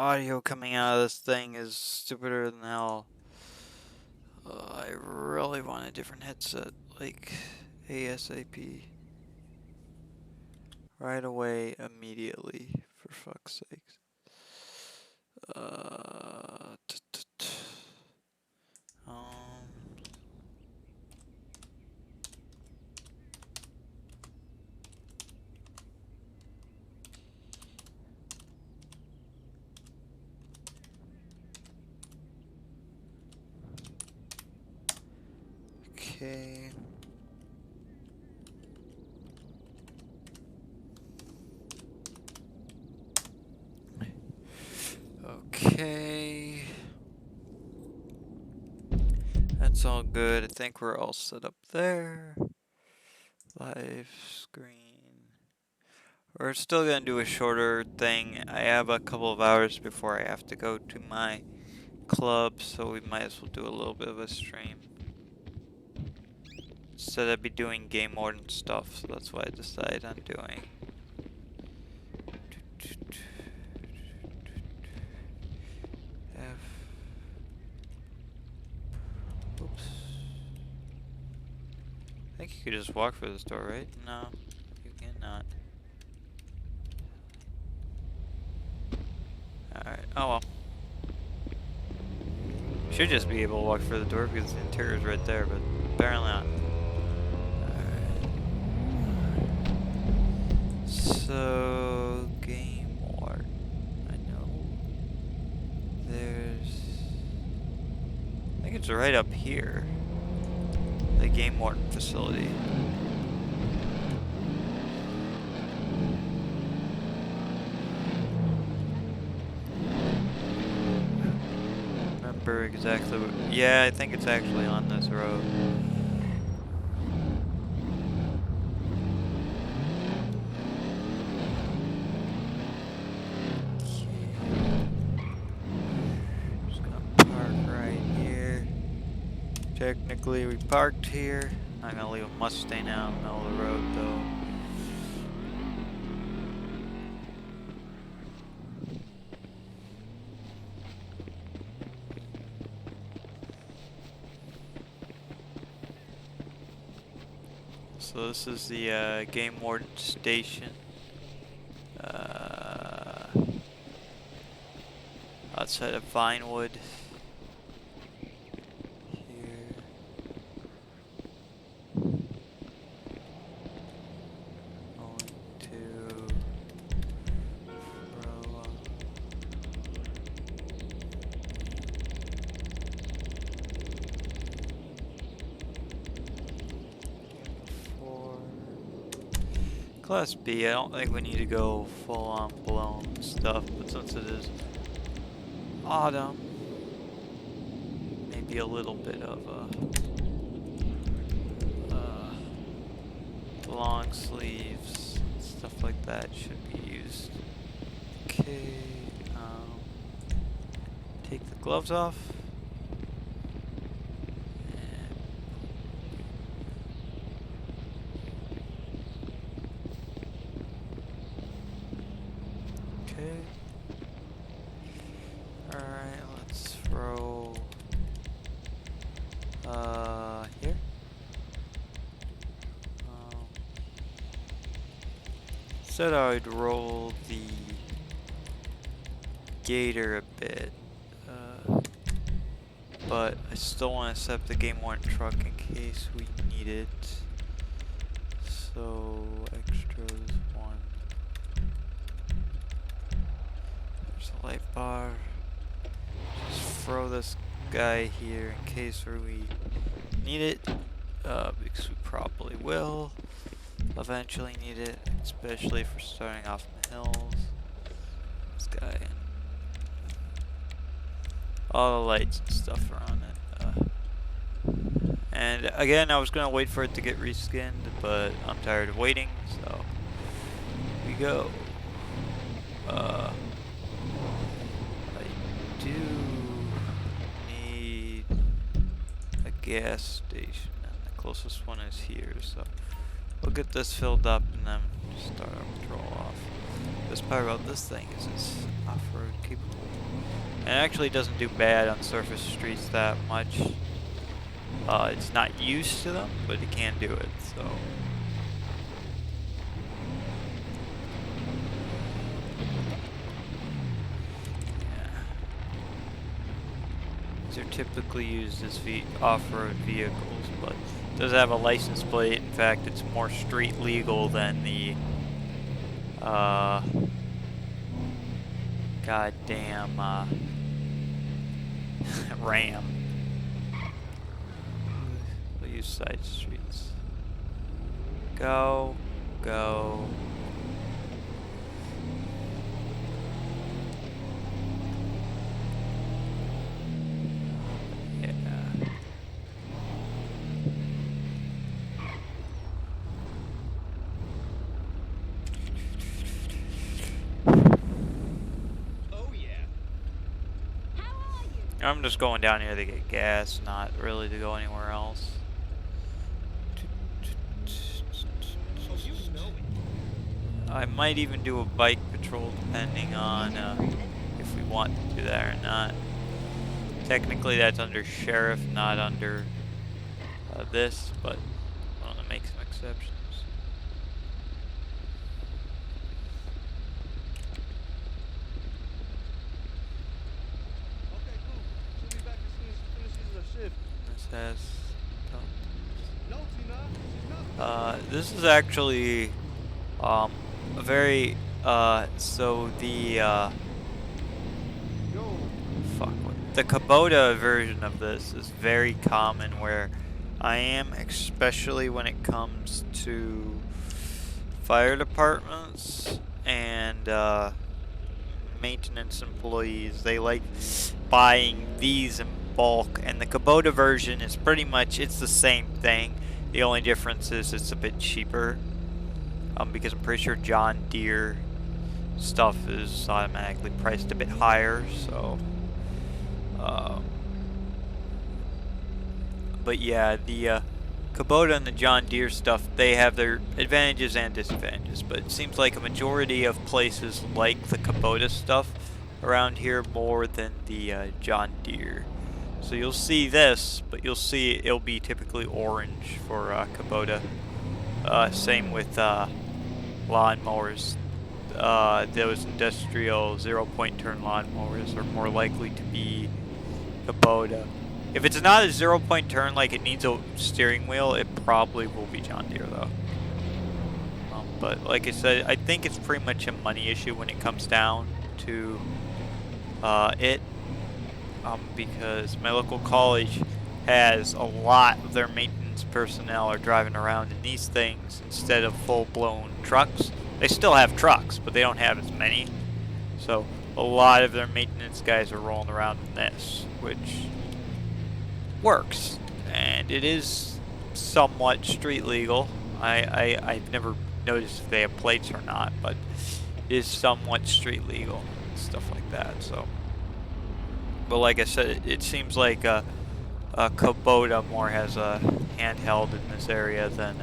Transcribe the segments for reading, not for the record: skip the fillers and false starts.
audio coming out of this thing is stupider than hell. I really want a different headset, like ASAP. Right away, immediately, for fuck's sakes. Um, okay. Okay. That's all good. I think we're all set up there. Live screen. We're still gonna do a shorter thing. I have a couple of hours before I have to go to my club, so we might as well do a little bit of a stream. Instead I'd be doing game mode and stuff, so that's what I decided on doing. Oops. I think you could just walk through this door, right? No, you cannot. Alright, oh well. Should just be able to walk through the door because the interior is right there, but apparently not. Alright. So, game art. I know. I think it's right up here. The game warden facility. Remember exactly what, yeah, I think it's actually on this road. Just gonna park right here. Technically we parked here. Not gonna leave a Mustang out in the middle of the road though. So this is the game warden station. Outside of Vinewood. Here. Going to throw Class B. I don't think we need to go full on blown stuff, but since it is autumn, maybe a little bit of long sleeves, stuff like that should be used. Okay, take the gloves off. Okay. Alright, let's throw here. Said I'd roll the gator a bit, but I still want to set up the game warden truck in case we need it. So extras 1. There's a light bar. Just throw this guy here in case we need it, because we probably will eventually need it, especially for starting off in the hills. This guy. All the lights and stuff are on it. And again, I was gonna wait for it to get reskinned, but I'm tired of waiting, so we go. I do need a gas station, and the closest one is here, so we'll get this filled up and then start our patrol off. The best part about this thing is it's off off-road capable. And it actually doesn't do bad on surface streets that much. It's not used to them, but it can do it, so. Yeah. These are typically used as off-road vehicles, but it does have a license plate. In fact, it's more street legal than the goddamn Ram. We'll use side streets. Go, go. Yeah. I'm just going down here to get gas, not really to go anywhere else. I might even do a bike patrol depending on if we want to do that or not. Technically that's under sheriff, not under this, but I want to make some exceptions. This is actually a very so the the Kubota version of this is very common where I am, especially when it comes to fire departments and maintenance employees. They like buying these in bulk, and the Kubota version is pretty much, it's the same thing. The only difference is it's a bit cheaper, because I'm pretty sure John Deere stuff is automatically priced a bit higher, so but yeah, the Kubota and the John Deere stuff, they have their advantages and disadvantages, but it seems like a majority of places like the Kubota stuff around here more than the John Deere. So you'll see this, but you'll see it'll be typically orange for Kubota. Same with lawnmowers. Those industrial 0-point turn lawnmowers are more likely to be Kubota. If it's not a 0-point turn, like it needs a steering wheel, it probably will be John Deere though. But like I said, I think it's pretty much a money issue when it comes down to it. Because my local college has a lot of their maintenance personnel are driving around in these things instead of full-blown trucks. They still have trucks, but they don't have as many. So a lot of their maintenance guys are rolling around in this, which works. And it is somewhat street legal. I've never noticed if they have plates or not, but it is somewhat street legal and stuff like that. So. But like I said, it seems like Kubota more has a handheld in this area than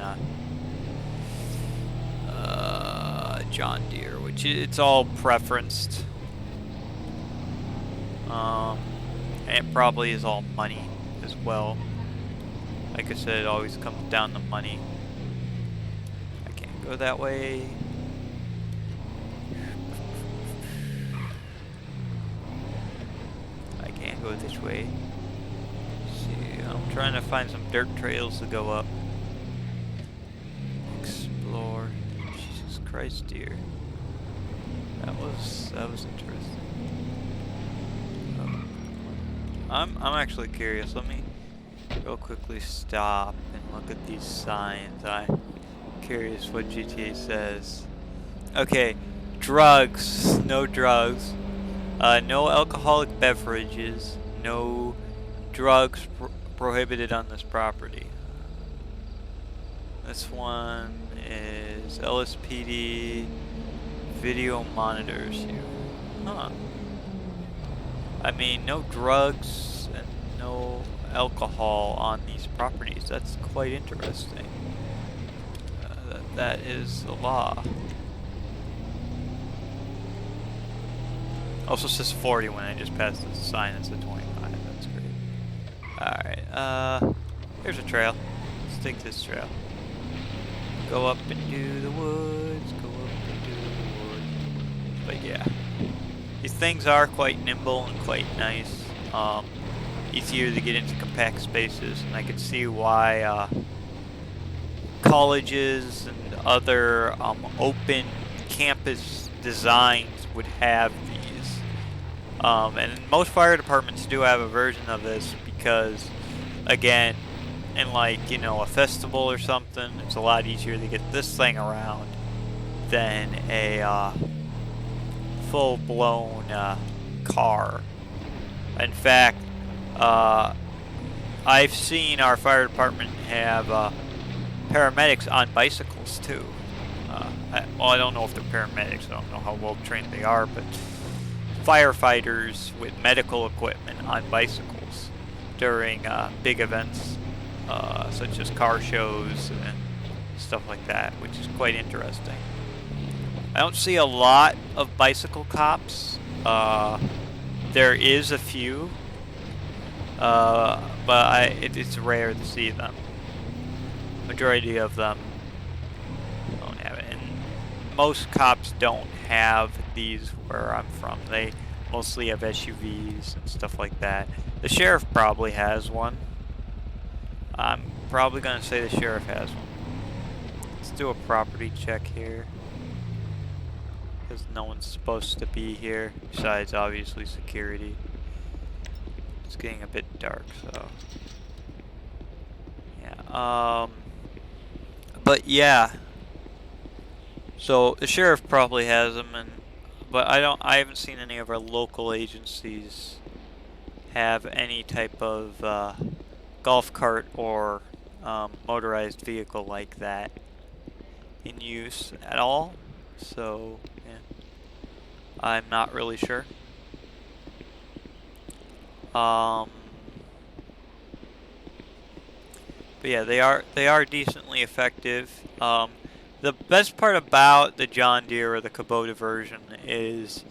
John Deere, which it's all preferenced. And it probably is all money as well. Like I said, it always comes down to money. I can't go that way. Go this way. Let's see, I'm trying to find some dirt trails to go up. Explore. Jesus Christ, dear. That was interesting. I'm actually curious. Let me real quickly stop and look at these signs. I'm curious what GTA says. Okay, drugs. No drugs. No alcoholic beverages, no drugs prohibited on this property. This one is LSPD video monitors you. Huh. I mean, no drugs and no alcohol on these properties. That's quite interesting. That is the law. Also says 40 when I just passed the sign. It's a 25. That's great. Alright, here's a trail. Let's take this trail. Go up into the woods, go up into the woods. But yeah. These things are quite nimble and quite nice. Easier to get into compact spaces, and I can see why colleges and other open campus designs would have these. And most fire departments do have a version of this because, again, in like, you know, a festival or something, it's a lot easier to get this thing around than a full-blown car. In fact, I've seen our fire department have paramedics on bicycles too. Well, I don't know if they're paramedics. I don't know how well trained they are, but firefighters with medical equipment on bicycles during big events, such as car shows and stuff like that, which is quite interesting. I don't see a lot of bicycle cops. There is a few. But it's rare to see them. Majority of them don't have it. And most cops don't have these where I'm from. They mostly have SUVs and stuff like that. The sheriff probably has one. I'm probably going to say the sheriff has one. Let's do a property check here. Because no one's supposed to be here. Besides, obviously, security. It's getting a bit dark, so yeah. But yeah. So the sheriff probably has them, but I haven't seen any of our local agencies have any type of golf cart or motorized vehicle like that in use at all. So yeah, I'm not really sure. But yeah, they are decently effective. The best part about the John Deere or the Kubota version is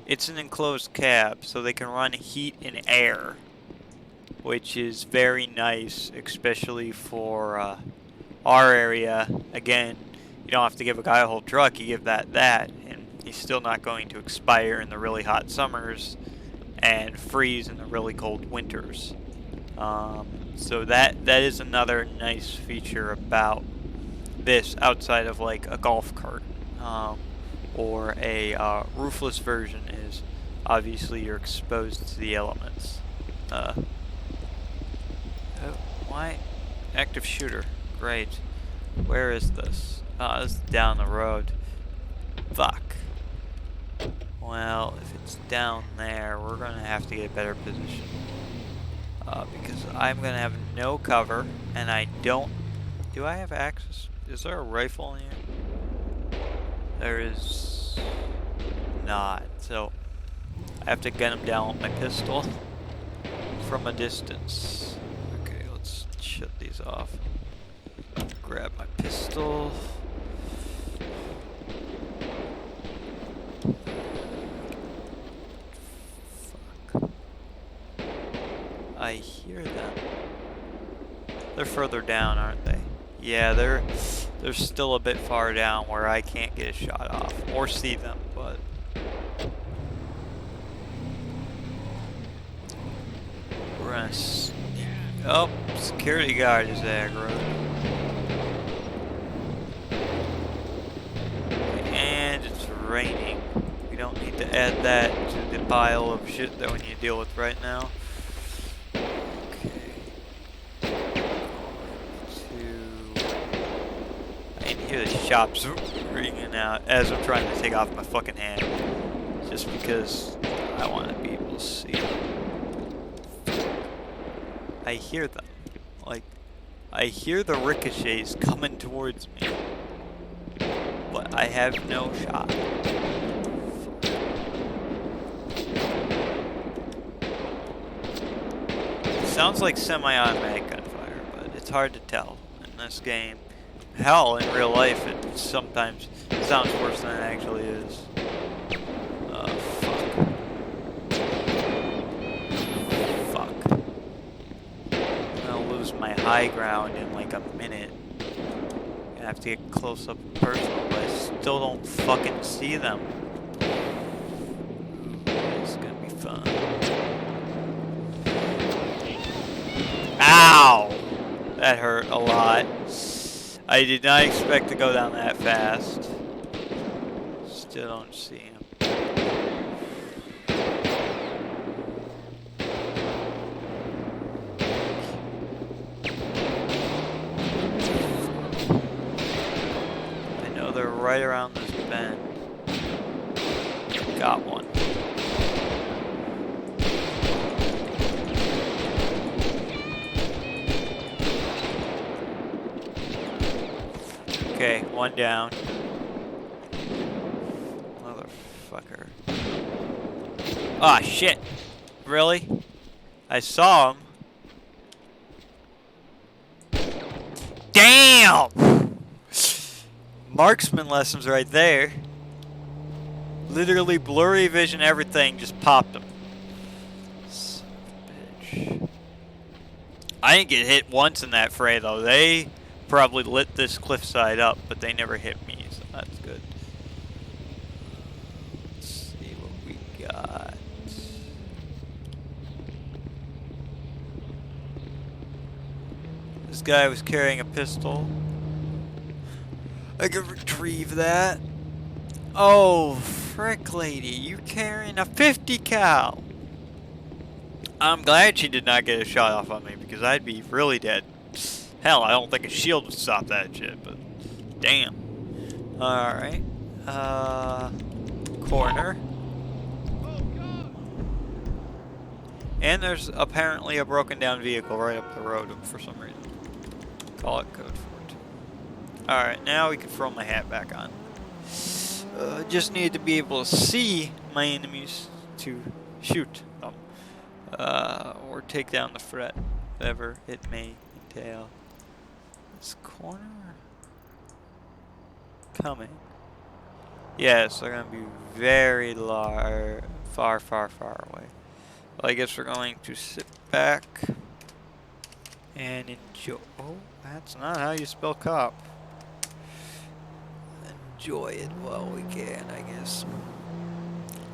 it's an enclosed cab, so they can run heat and air, which is very nice, especially for our area. Again, you don't have to give a guy a whole truck; you give that, and he's still not going to expire in the really hot summers and freeze in the really cold winters. So that is another nice feature about this, outside of like a golf cart or a roofless version, is obviously you're exposed to the elements. Why? Active shooter. Great. Where is this? This is down the road. Fuck. Well, if it's down there, we're going to have to get a better position. Because I'm going to have no cover, and I don't... Do I have access? Is there a rifle in here? There is not. So, I have to gun him down with my pistol from a distance. Okay, let's shut these off. Grab my pistol. I hear them. They're further down, aren't they? Yeah, they're still a bit far down where I can't get a shot off or see them, but we're gonna sneak. Oh, security guard is aggroed. And it's raining. We don't need to add that to the pile of shit that we need to deal with right now. The shops ringing out as I'm trying to take off my fucking hand, just because I want to be able to see. I hear them, like I hear the ricochets coming towards me, but I have no shot. It sounds like semi-automatic gunfire, but it's hard to tell in this game. Hell, in real life, it sometimes sounds worse than it actually is. Fuck. high ground in like a minute. I have to get close up and personal, but I still don't fucking see them. It's gonna be fun. Ow! That hurt a lot. I did not expect to go down that fast. Still don't see him. I know they're right around this bend. Got one. Okay, one down. Motherfucker. Ah, shit. Really? I saw him. Damn! Marksman lessons right there. Literally blurry vision, everything, just popped him. Bitch. I didn't get hit once in that fray though. They probably lit this cliffside up, but they never hit me, so that's good. Let's see what we got. This guy was carrying a pistol. I could retrieve that. Oh, frick lady, you carrying a 50 cal. I'm glad she did not get a shot off on me because I'd be really dead. Hell, I don't think a shield would stop that shit, but damn. Alright. Corner. And there's apparently a broken down vehicle right up the road for some reason. Call it code 42. Alright, now we can throw my hat back on. Just need to be able to see my enemies to shoot them. Or take down the threat, whatever it may entail. This corner? Coming. Yes, they're going to be very far away. Well, I guess we're going to sit back and enjoy. Oh, that's not how you spell cop. Enjoy it while we can, I guess.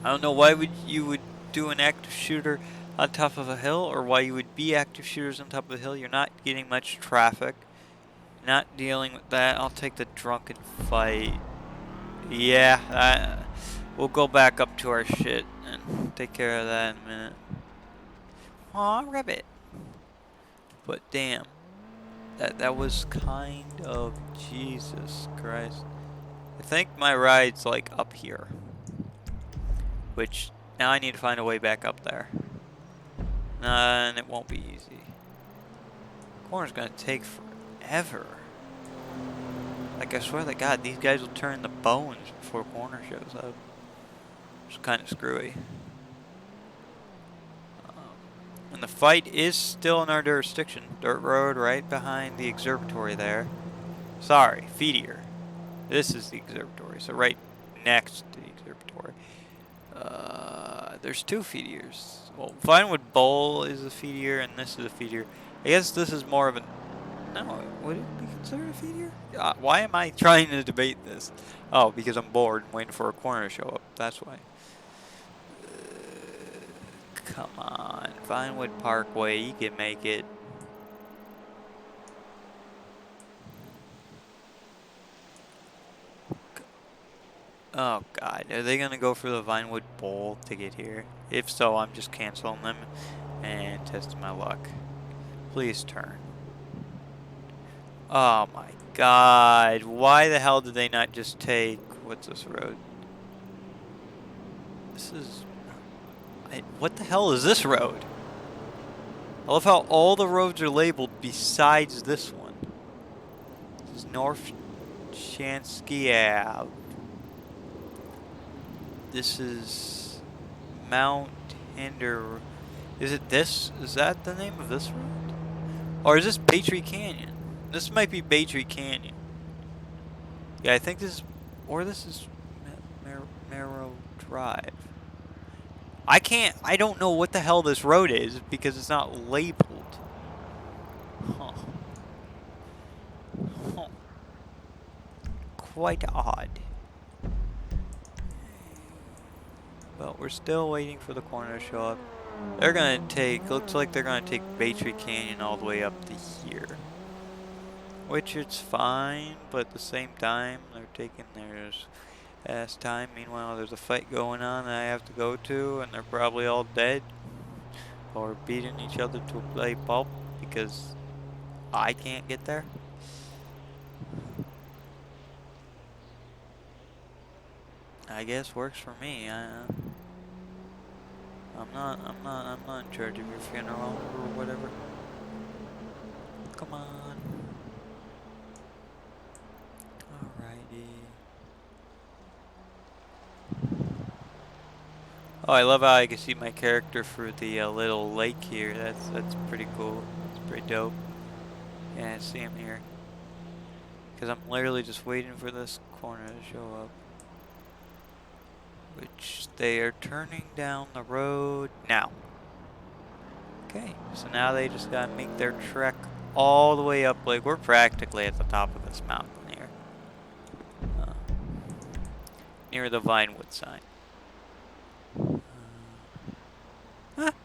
I don't know why you would do an active shooter on top of a hill, or why you would be active shooters on top of a hill. You're not getting much traffic. Not dealing with that. I'll take the drunken fight. Yeah, we'll go back up to our shit and take care of that in a minute. Aw, rabbit. But damn, that was kind of Jesus Christ. I think my ride's like up here, which now I need to find a way back up there. And it won't be easy. Corner's gonna take forever. Like, I swear to God, these guys will turn the bones before corner shows up. It's kind of screwy. And the fight is still in our jurisdiction. Dirt road right behind the observatory there. Sorry, feedier. This is the observatory, so right next to the observatory. There's two feediers. Well, Vinewood Bowl is a feedier, and this is a feedier. I guess this is more of a... No, would it be considered a feedier? Why am I trying to debate this? Oh, because I'm bored and waiting for a corner to show up. That's why. Come on. Vinewood Parkway, you can make it. Oh God, are they gonna go for the Vinewood Bowl to get here? If so, I'm just canceling them and testing my luck. Please turn. Oh my God, why the hell did they not just take, what's this road? This is, what the hell is this road? I love how all the roads are labeled besides this one. This is North Shansky Ave. This is Mount Hinder. Is it this? Is that the name of this road? Or is this Baytree Canyon? This might be Baytree Canyon. Yeah, I think this is, or this is Marrow Drive. I don't know what the hell this road is because it's not labeled. Huh. quite odd. But we're still waiting for the corner to show up. They're gonna take, looks like they're gonna take Baytree Canyon all the way up to here. Which it's fine, but at the same time, they're taking theirs ass time. Meanwhile, there's a fight going on that I have to go to, and they're probably all dead. Or beating each other to a bloody pulp because I can't get there. I guess works for me. I'm not in charge of your funeral or whatever. Come on. Alrighty. Oh, I love how I can see my character through the little lake here. That's pretty cool. It's pretty dope. Yeah, I see him here. Because I'm literally just waiting for this corner to show up. Which they are turning down the road now. Okay, so now they just gotta make their trek all the way up. Like, we're practically at the top of this mountain here. Near the Vinewood sign.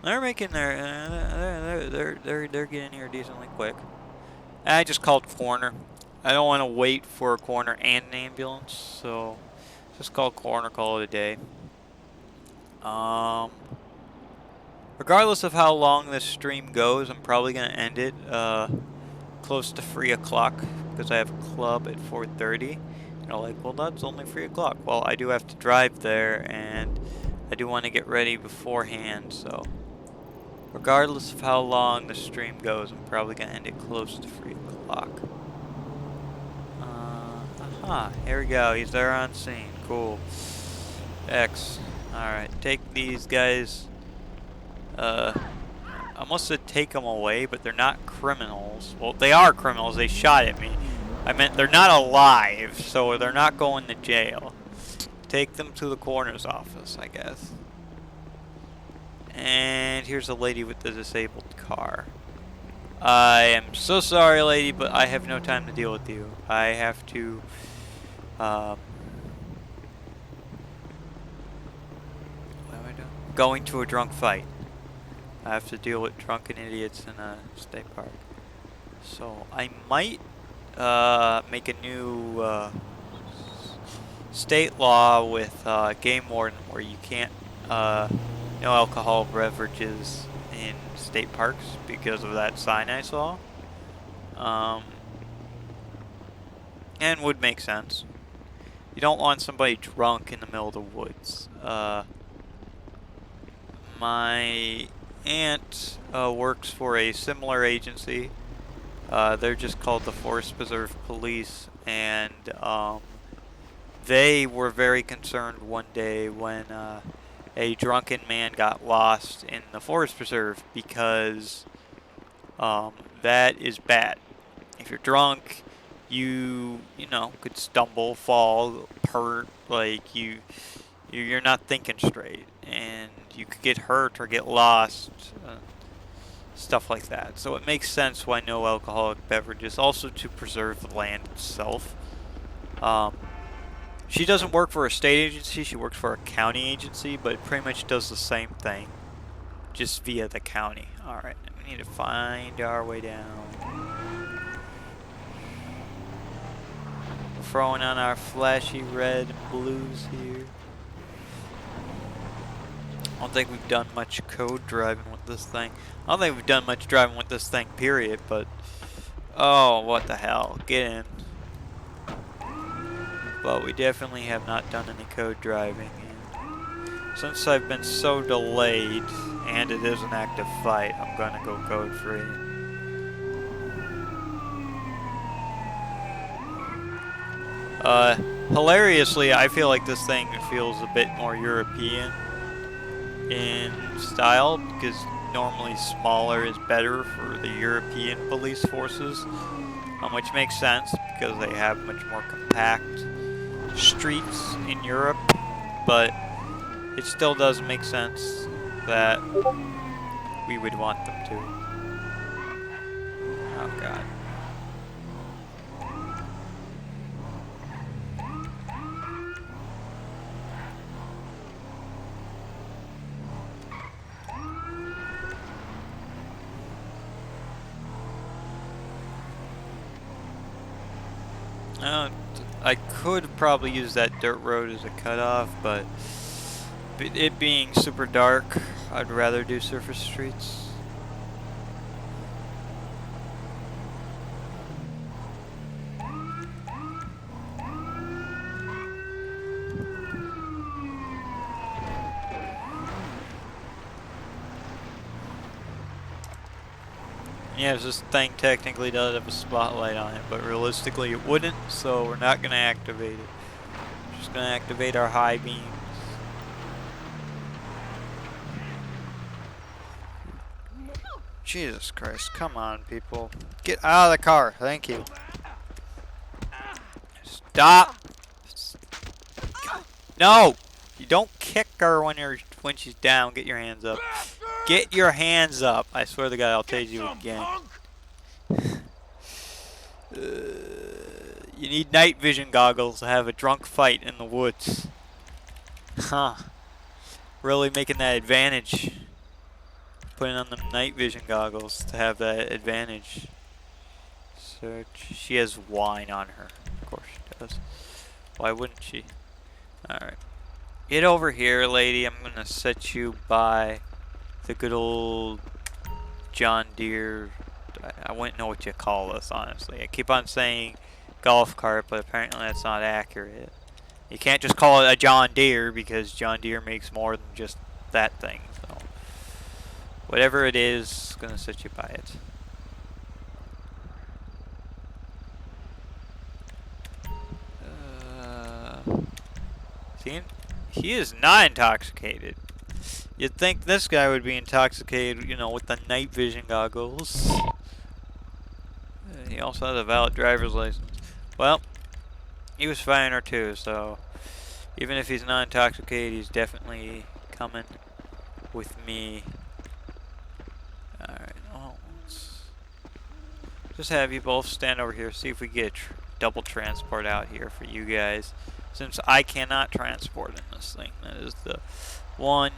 They're making their, they're getting here decently quick. I just called corner. I don't want to wait for a corner and an ambulance, so just call corner, call it a day. Regardless of how long this stream goes, I'm probably gonna end it close to 3 o'clock because I have a club at 4:30. You're like, well, that's only 3 o'clock. Well, I do have to drive there, and I do want to get ready beforehand, so regardless of how long the stream goes, I'm probably going to end it close to 3 o'clock. Aha, here we go. He's there on scene. Cool. X. Alright, take these guys. I must have take them away, but they're not criminals. Well, they are criminals. They shot at me. I meant they're not alive, so they're not going to jail. Take them to the coroner's office, I guess. And here's a lady with the disabled car. I am so sorry, lady, but I have no time to deal with you. I have to, what am I doing? Going to a drunk fight. I have to deal with drunken idiots in a state park. So I might make a new state law with game warden where you can't no alcohol beverages in state parks because of that sign I saw. And would make sense. You don't want somebody drunk in the middle of the woods. My aunt works for a similar agency. They're just called the Forest Preserve Police, and they were very concerned one day when a drunken man got lost in the Forest Preserve because that is bad. If you're drunk, you know, could stumble, fall, hurt, like you're not thinking straight, and you could get hurt or get lost, stuff like that. So it makes sense why no alcoholic beverages, also to preserve the land itself. She doesn't work for a state agency, she works for a county agency, but it pretty much does the same thing, just via the county. Alright, we need to find our way down. Throwing on our flashy red and blues here. I don't think we've done much code driving with this thing. I don't think we've done much driving with this thing, period, but oh, what the hell. Get in. But we definitely have not done any code driving. And since I've been so delayed, and it is an active fight, I'm gonna go code free. Hilariously, I feel like this thing feels a bit more European in style, because normally smaller is better for the European police forces, which makes sense because they have much more compact streets in Europe, but it still does make sense that we would want them to. Oh god. I could probably use that dirt road as a cutoff, but it being super dark, I'd rather do surface streets. Yeah, this thing technically does have a spotlight on it, but realistically it wouldn't, so we're not going to activate it. We're just going to activate our high beams. Jesus Christ, come on, people. Get out of the car, thank you. Stop! No! You don't kick her when she's down. Get your hands up. Get your hands up. I swear to God, I'll tase you again. You need night vision goggles to have a drunk fight in the woods. Huh. Really making that advantage. Putting on the night vision goggles to have that advantage. Search. She has wine on her. Of course she does. Why wouldn't she? Alright. Get over here, lady. I'm gonna set you by the good old John Deere. I wouldn't know what you call this, honestly. I keep on saying golf cart, but apparently that's not accurate. You can't just call it a John Deere because John Deere makes more than just that thing. So whatever it is, I'm gonna set you by it. See, he is not intoxicated. You'd think this guy would be intoxicated, you know, with the night vision goggles. He also has a valid driver's license. Well, he was fine or two, so even if he's not intoxicated, he's definitely coming with me. Alright, well, let's just have you both stand over here, see if we get double transport out here for you guys. Since I cannot transport in this thing, that is the one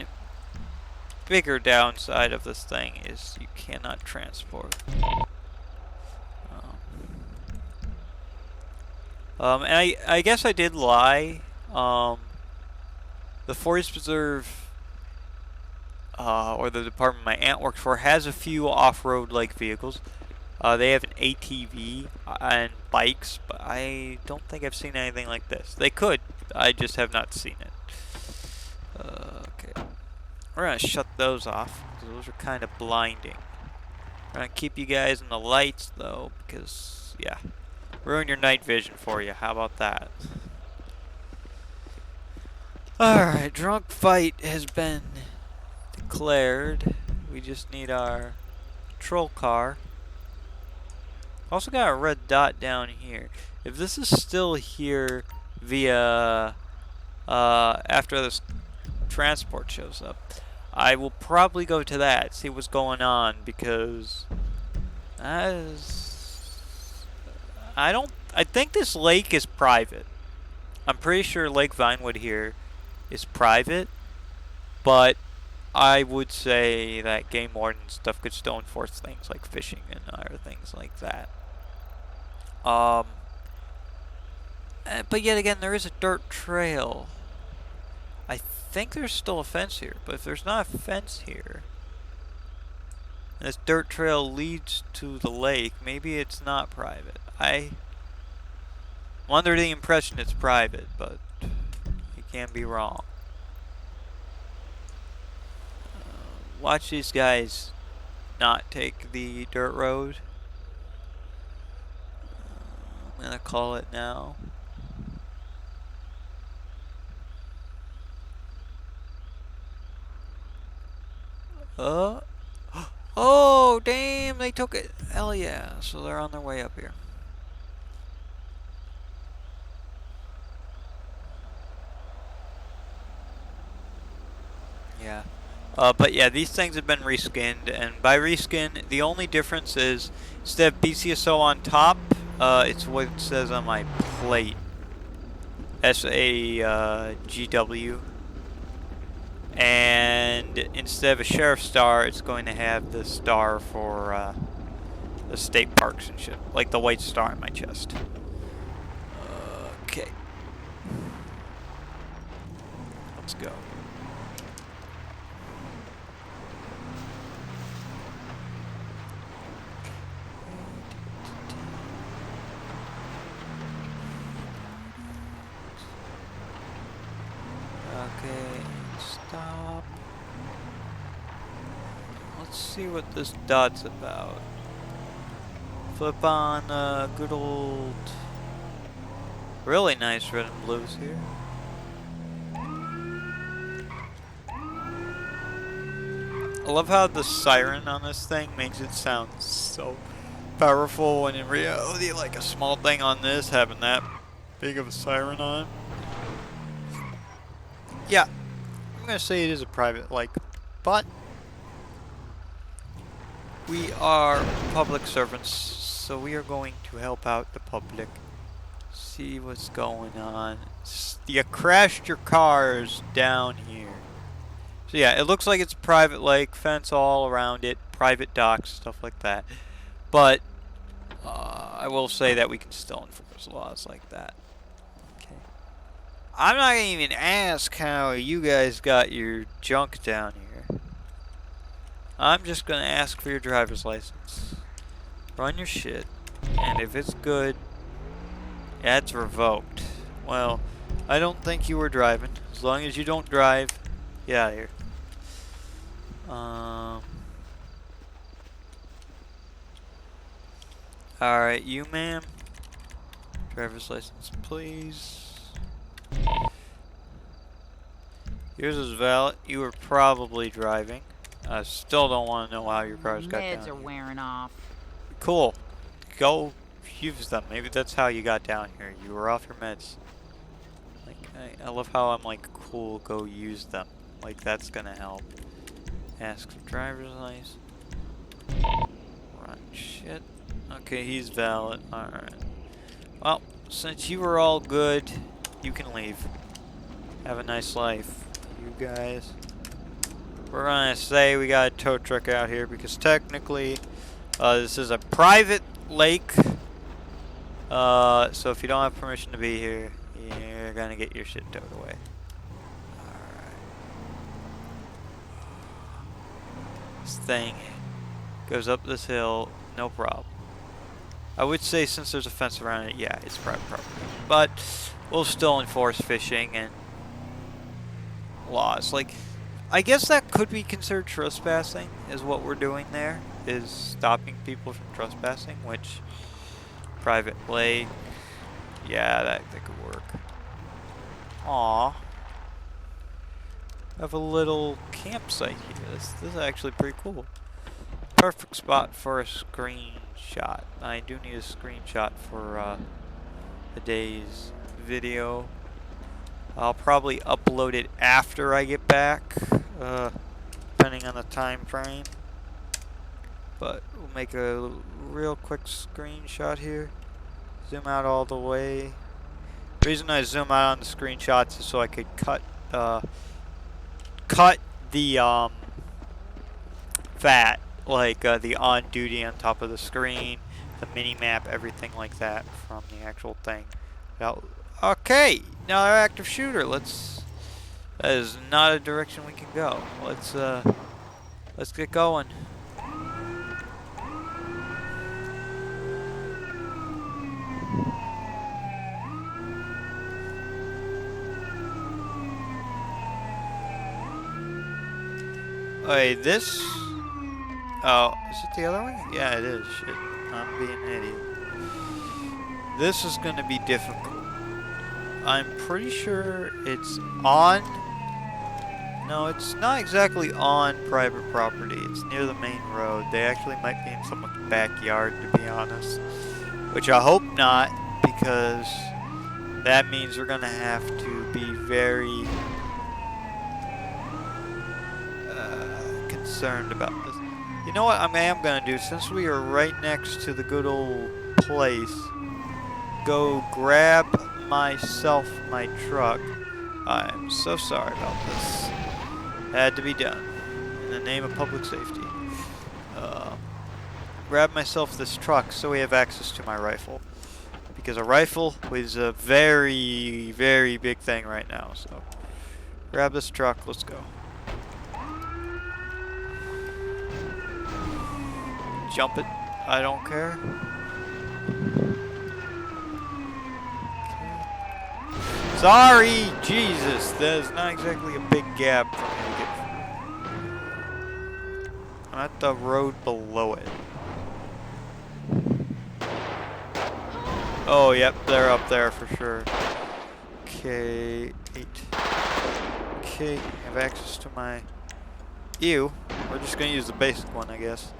bigger downside of this thing, is you cannot transport. And I guess I did lie. The Forest Preserve, or the department my aunt works for, has a few off-road like vehicles. They have an ATV and bikes, but I don't think I've seen anything like this. They could, I just have not seen it. Okay. We're gonna shut those off, because those are kind of blinding. We're gonna keep you guys in the lights, though, because, yeah. Ruin your night vision for you, how about that? Alright, drunk fight has been declared. We just need our patrol car. Also got a red dot down here. If this is still here via after this transport shows up, I will probably go to that, see what's going on, because I think this lake is private. I'm pretty sure Lake Vinewood here is private, but I would say that game warden stuff could still enforce things like fishing and other things like that. But yet again, there is a dirt trail. I think there's still a fence here, but if there's not a fence here, and this dirt trail leads to the lake, maybe it's not private. I'm under the impression it's private, but you can be wrong. Watch these guys not take the dirt road. I'm gonna call it now. Oh, damn, they took it. Hell yeah. So they're on their way up here. Yeah. But yeah, these things have been reskinned, and by reskin, the only difference is instead of BCSO on top, it's what it says on my plate. SAGW. And instead of a sheriff's star, it's going to have the star for the state parks and shit, like the white star on my chest. Okay. go. Okay, stop. Let's see what this dot's about. Flip on good old, really nice red and blues here. I love how the siren on this thing makes it sound so powerful when in reality, like a small thing on this having that big of a siren on. Yeah, I'm gonna say it is a private lake, but we are public servants, so we are going to help out the public. See what's going on. You crashed your cars down here. So yeah, it looks like it's a private lake, fence all around it, private docks, stuff like that. But I will say that we can still enforce laws like that. Okay. I'm not gonna even ask how you guys got your junk down here. I'm just gonna ask for your driver's license. Run your shit, and if it's good, yeah, it's revoked. Well, I don't think you were driving. As long as you don't drive, get out of here. Alright, you ma'am. Driver's license, please. Yours is valid. You were probably driving. I still don't want to know how your car's got down Meds are wearing off. Cool. Go use them. Maybe that's how you got down here. You were off your meds. Like, I love how I'm like, cool, go use them. Like, that's gonna help. Ask for driver's license. Run shit. Okay, he's valid. Alright. Well, since you were all good, you can leave. Have a nice life, you guys. We're gonna say we got a tow truck out here because technically this is a private lake. So if you don't have permission to be here, you're gonna get your shit towed away. Alright. This thing goes up this hill, no problem. I would say since there's a fence around it, yeah, it's private property. But we'll still enforce fishing and laws. Like, I guess that could be considered trespassing, is what we're doing there, is stopping people from trespassing, which, private lake, yeah, that could work. Aww. I have a little campsite here. This is actually pretty cool. Perfect spot for a screenshot. I do need a screenshot for the day's video. I'll probably upload it after I get back, depending on the time frame. But we'll make a real quick screenshot here. Zoom out all the way. The reason I zoom out on the screenshots is so I could cut the fat, like the on duty on top of the screen, the mini map, everything like that from the actual thing. Now, okay, another active shooter. That is not a direction we can go. Let's get going. Wait, this? Oh, is it the other way? Yeah, it is. Shit, I'm being an idiot. This is gonna be difficult. I'm pretty sure it's on. No, it's not exactly on private property. It's near the main road. They actually might be in someone's backyard, to be honest. Which I hope not, because that means we're gonna have to be very concerned about this. You know what I am gonna do, since we are right next to the good old place, go grab myself my truck. I'm so sorry about this. Had to be done in the name of public safety. Grab myself this truck so we have access to my rifle, because a rifle is a very, very big thing right now. So Grab this truck. Let's go. Jump it. I don't care. Sorry! Jesus, that is not exactly a big gap for me to get through. I'm at the road below it. Oh, yep, they're up there for sure. Okay, 8. Okay, have access to my... Ew. We're just gonna use the basic one, I guess.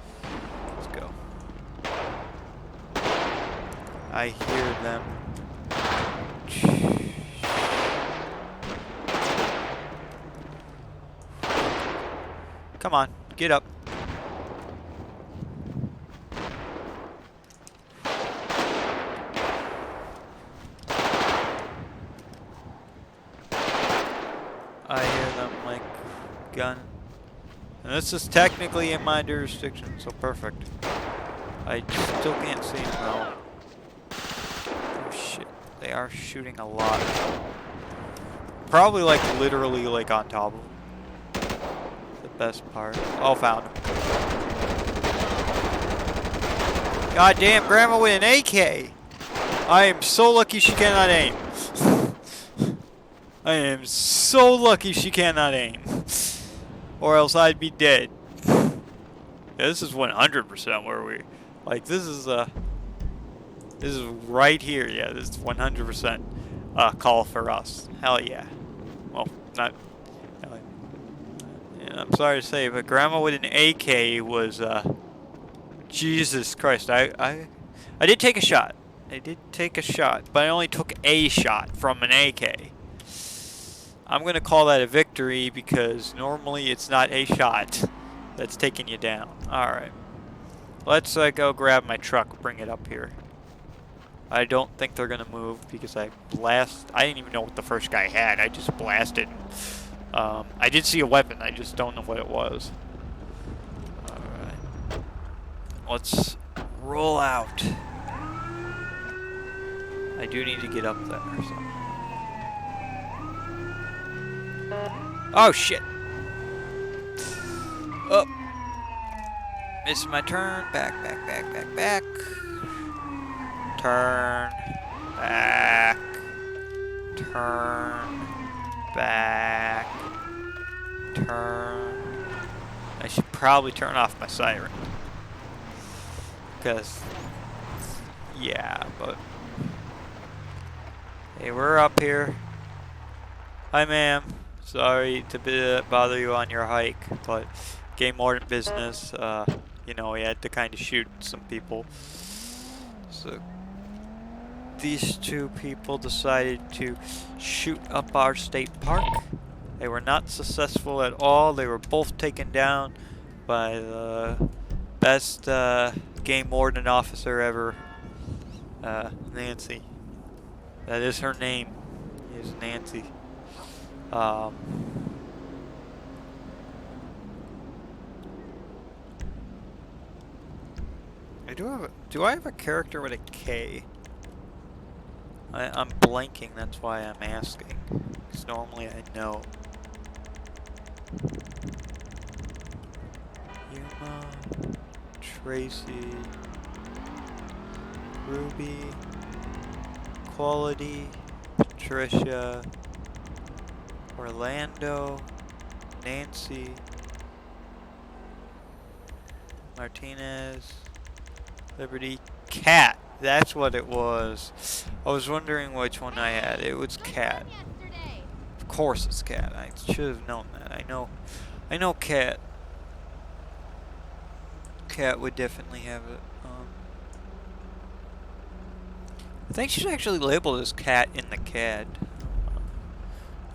Let's go. I hear them. Come on, get up. I hear them like gun. And this is technically in my jurisdiction, so perfect. I still can't see them though. Oh shit, they are shooting a lot. Probably like literally like on top of them. The best part. Oh, found him. God damn, Grandma with an AK! I am so lucky she cannot aim. I am so lucky she cannot aim. Or else I'd be dead. Yeah, this is 100% where we... Like, this is right here. Yeah, this is 100% call for us. Hell yeah. Well, not... Yeah, I'm sorry to say, but Grandma with an AK was, Jesus Christ. I did take a shot. I did take a shot, but I only took a shot from an AK. I'm going to call that a victory because normally it's not a shot that's taking you down. Alright. Let's go grab my truck, bring it up here. I don't think they're going to move because I didn't even know what the first guy had. I just blasted. I did see a weapon. I just don't know what it was. Alright. Let's roll out. I do need to get up there. So. Oh, shit. Up. Missed my turn. Back. Turn. Back. Turn. Back. Turn. I should probably turn off my siren. Because, yeah, but... Hey, we're up here. Hi, ma'am. Sorry to bother you on your hike, but game warden business, you know, we had to kind of shoot some people. So these two people decided to shoot up our state park. They were not successful at all. They were both taken down by the best game warden officer ever, Nancy. That is her name, is Nancy. I do I have a character with a K? I'm blanking, that's why I'm asking. Because normally I know. Yuma, Tracy, Ruby, Quality, Patricia, Orlando, Nancy, Martinez, Liberty, Cat. That's what it was. I was wondering which one I had. It was Cat. Of course it's Cat. I should have known that. I know Cat. Cat would definitely have it. I think she's actually labeled as Cat in the CAD.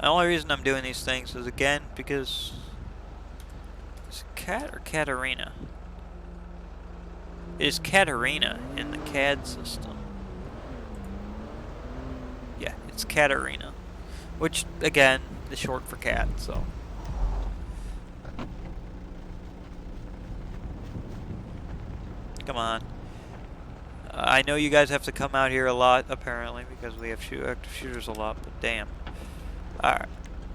The only reason I'm doing these things is, again, because... Is it Cat or Katarina? It is Katarina in the CAD system. Yeah, it's Katarina. Which, again, is short for Cat, so... Come on. I know you guys have to come out here a lot, apparently, because we have active shooters a lot, but damn. Alright.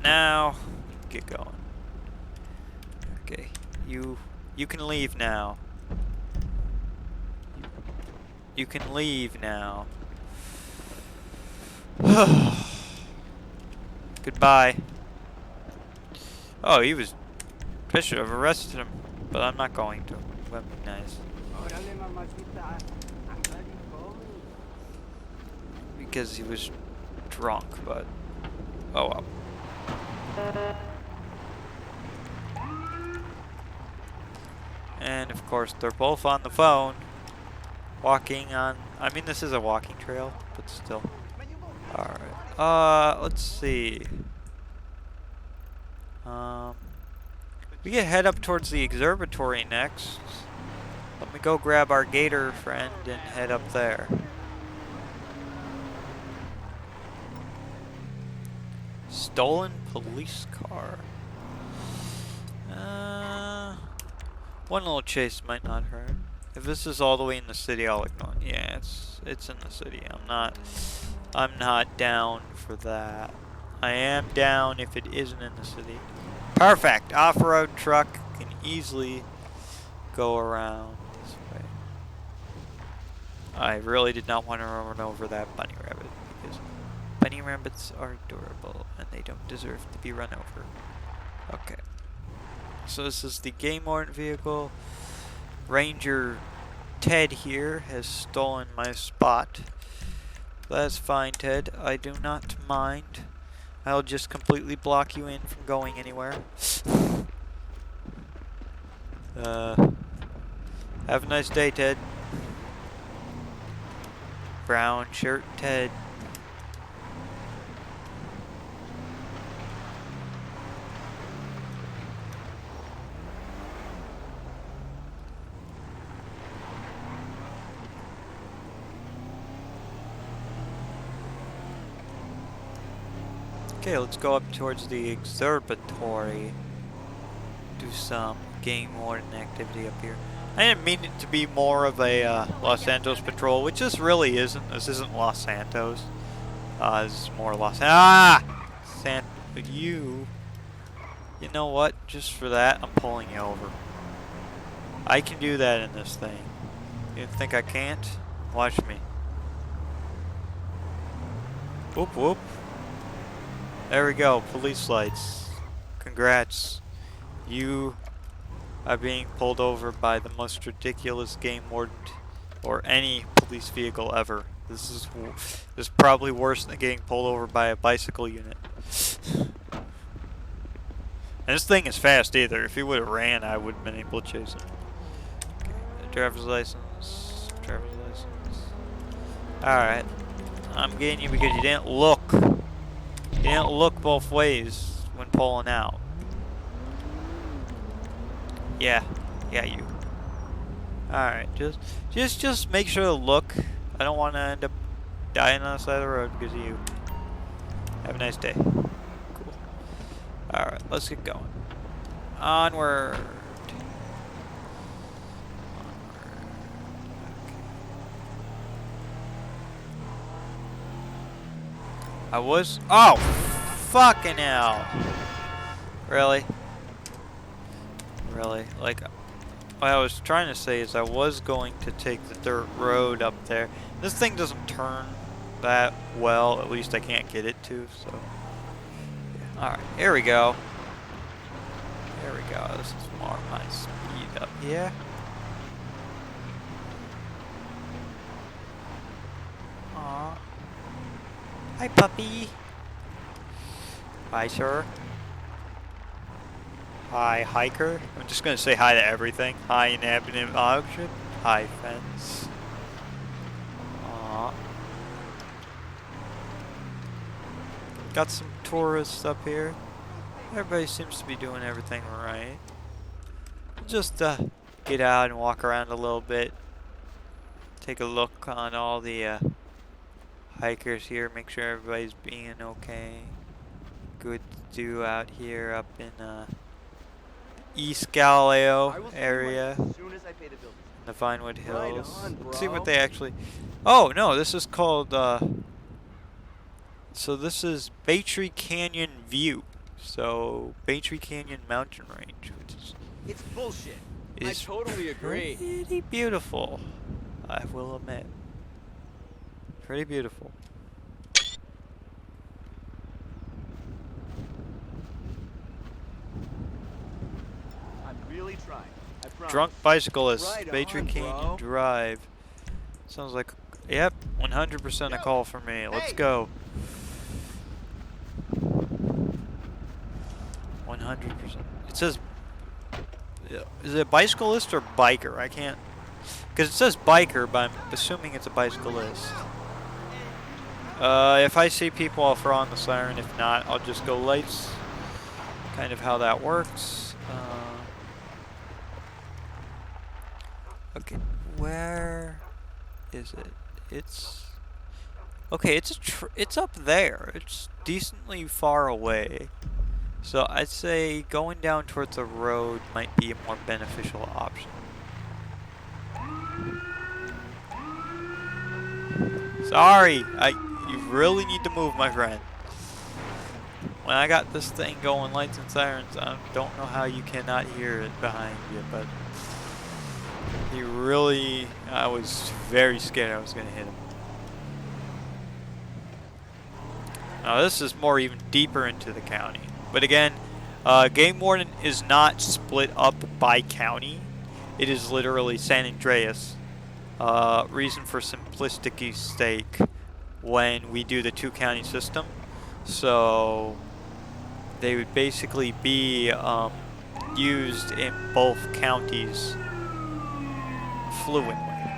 Now, get going. Okay, you can leave now. You can leave now. Goodbye. Oh, he was. I should have arrested him, but I'm not going to. That'd be nice. Órale, mamacita. I'm glad you called me. Because he was drunk, but oh well. And of course, they're both on the phone, walking on. I mean, this is a walking trail, but still. All right. Let's see. We can head up towards the observatory next. Let me go grab our gator friend and head up there. Stolen police car. One little chase might not hurt. If this is all the way in the city, I'll ignore it. Yeah, it's in the city. I'm not down for that. I am down if it isn't in the city. Perfect! Off-road truck can easily go around this way. I really did not want to run over that bunny rabbit because bunny rabbits are adorable and they don't deserve to be run over. Okay. So this is the game warrant vehicle. Ranger Ted here has stolen my spot. That's fine, Ted. I do not mind. I'll just completely block you in from going anywhere. Have a nice day, Ted. Brown shirt, Ted. Okay, let's go up towards the observatory. Do some game warden activity up here. I didn't mean it to be more of a Los Santos patrol, which this really isn't. This isn't Los Santos. This is more but you know what? Just for that, I'm pulling you over. I can do that in this thing. You think I can't? Watch me. Whoop whoop. There we go, police lights. Congrats. You are being pulled over by the most ridiculous game warden or any police vehicle ever. This is probably worse than getting pulled over by a bicycle unit. And this thing is fast either. If he would have ran, I would have been able to chase him. Okay, driver's license. Driver's license. Alright. I'm getting you because you didn't look. You didn't look both ways when pulling out. Yeah, you. Alright, just make sure to look. I don't want to end up dying on the side of the road because of you. Have a nice day. Cool. Alright, let's get going. Onward. Oh, fucking hell. Really? Really? Like, what I was trying to say is I was going to take the dirt road up there. This thing doesn't turn that well. At least I can't get it to, so. Yeah. Alright, here we go. There we go. This is more my speed up here. Aww. Hi, puppy. Hi, sir. Hi, hiker. I'm just gonna say hi to everything. Hi, inanimate object. Hi, fence. Aww. Got some tourists up here. Everybody seems to be doing everything right. Just get out and walk around a little bit. Take a look on all the hikers here. Make sure everybody's being okay. Good to do out here up in East Galileo area. The Vinewood Hills. Let's see what they actually. Oh no, this is called. So this is Baytree Canyon View. So, Baytree Canyon Mountain Range, which It's bullshit. I is totally agree. pretty beautiful, I will admit. Pretty beautiful. I'm really trying. I promise. Drunk bicyclist, Right Baytree on, Canyon bro. Drive. Sounds like, yep, 100% a Yo, call for me. Let's hey. go. 100%. It says, is it bicyclist or biker? I can't, because it says biker, but I'm assuming it's a bicyclist. If I see people, I'll throw on the siren. If not, I'll just go lights. Kind of how that works. Okay, where is it? It's okay. It's up there. It's decently far away. So I'd say going down towards the road might be a more beneficial option. Sorry, you really need to move, my friend. When I got this thing going, lights and sirens, I don't know how you cannot hear it behind you, but I was very scared I was going to hit him. Now this is more even deeper into the county. But again, Game Warden is not split up by county. It is literally San Andreas. Reason for simplicity's sake when we do the 2-county system. So they would basically be used in both counties fluently.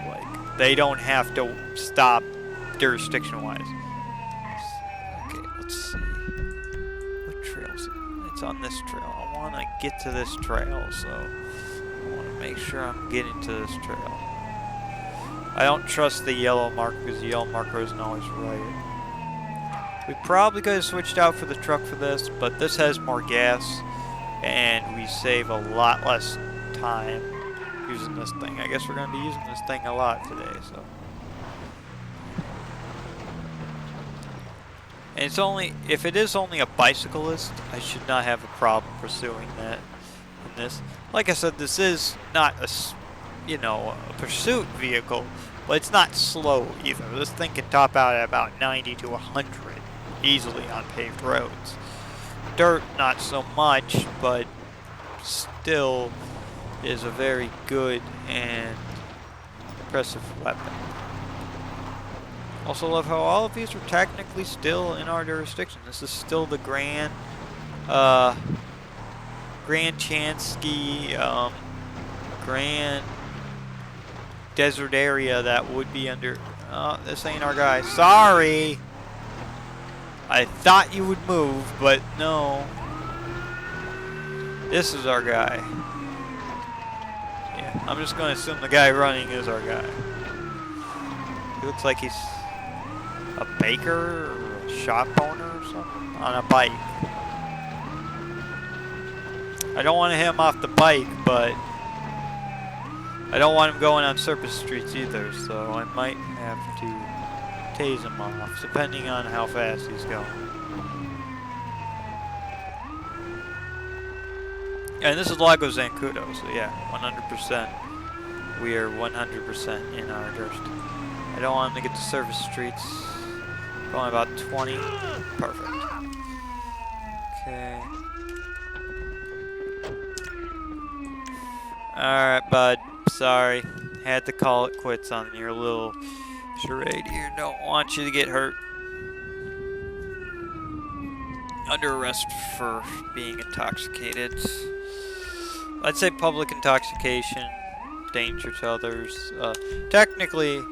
Like, they don't have to stop jurisdiction-wise. Okay, let's see. What trails? It's on this trail. I want to get to this trail, so I want to make sure I'm getting to this trail. I don't trust the yellow mark because the yellow marker isn't always right. We probably could have switched out for the truck for this, but this has more gas, and we save a lot less time using this thing. I guess we're going to be using this thing a lot today, so. And it's only, if it is only a bicyclist, I should not have a problem pursuing that in this. Like I said, this is not a, a pursuit vehicle, but it's not slow either. This thing can top out at about 90 to 100 easily on paved roads. Dirt, not so much, but still is a very good and impressive weapon. Also love how all of these are technically still in our jurisdiction. This is still the Grand Chansky, Grand Desert area that would be under, this ain't our guy. Sorry! I thought you would move, but no. This is our guy. Yeah, I'm just going to assume the guy running is our guy. He looks like he's a baker or a shop owner or something on a bike. I don't want to hit him off the bike, but I don't want him going on surface streets either, so I might have to tase him off, depending on how fast he's going. And this is Lago Zancudo, so yeah, 100%. We are 100% in our jurisdiction. I don't want him to get to surface streets. Going about 20. Perfect. Okay. Alright, bud. Sorry. Had to call it quits on your little charade here. Don't want you to get hurt. Under arrest for being intoxicated. I'd say public intoxication, danger to others. Technically,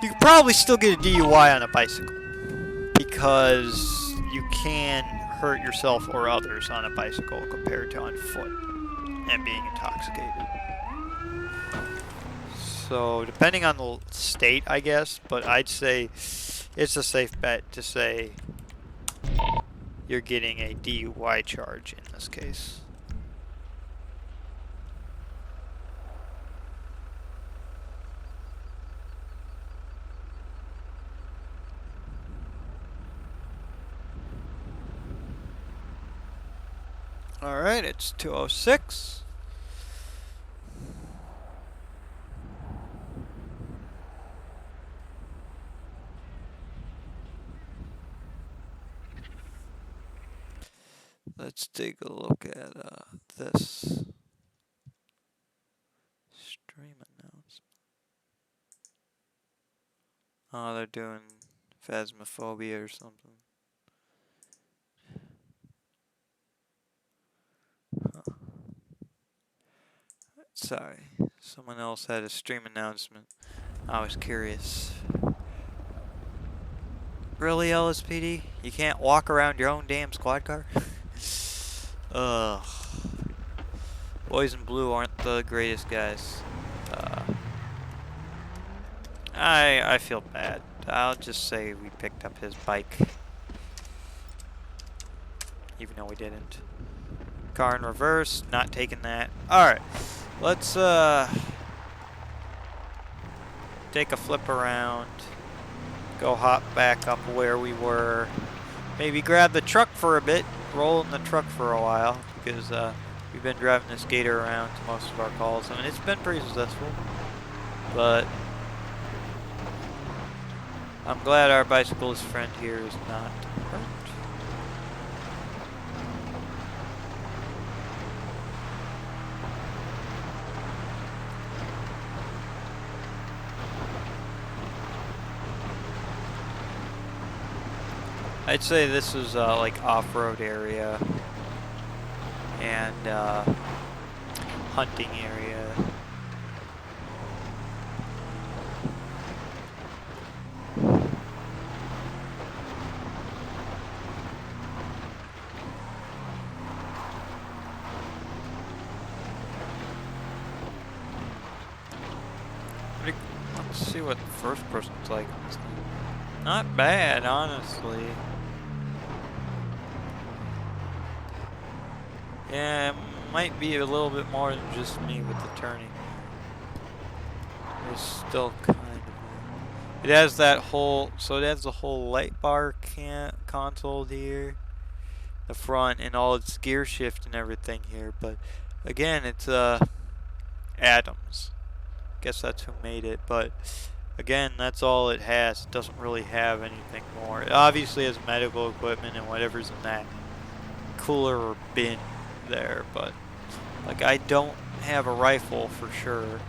you could probably still get a DUI on a bicycle because you can hurt yourself or others on a bicycle compared to on foot and being intoxicated. So depending on the state, I guess, but I'd say it's a safe bet to say you're getting a DUI charge in this case. Alright, it's 2:06. Let's take a look at this stream announcement. Oh, they're doing Phasmophobia or something. Huh. Sorry, someone else had a stream announcement. I was curious. Really, LSPD? You can't walk around your own damn squad car? Ugh. Boys in blue aren't the greatest guys. I feel bad. I'll just say we picked up his bike. Even though we didn't. Car in reverse, not taking that. Alright. Let's take a flip around. Go hop back up where we were. Maybe grab the truck for a bit. Roll in the truck for a while. Because we've been driving this gator around to most of our calls. I mean, it's been pretty successful. But I'm glad our bicyclist friend here is not hurt. I'd say this is like off-road area and hunting area. Let's see what the first person's like on this thing. Not bad, honestly. Yeah, it might be a little bit more than just me with the turning. It's still kind of... It has that whole... So it has the whole light bar console here. The front and all its gear shift and everything here. But again, it's Adams. Guess that's who made it. But again, that's all it has. It doesn't really have anything more. It obviously has medical equipment and whatever's in that cooler or bin there, but like I don't have a rifle for sure.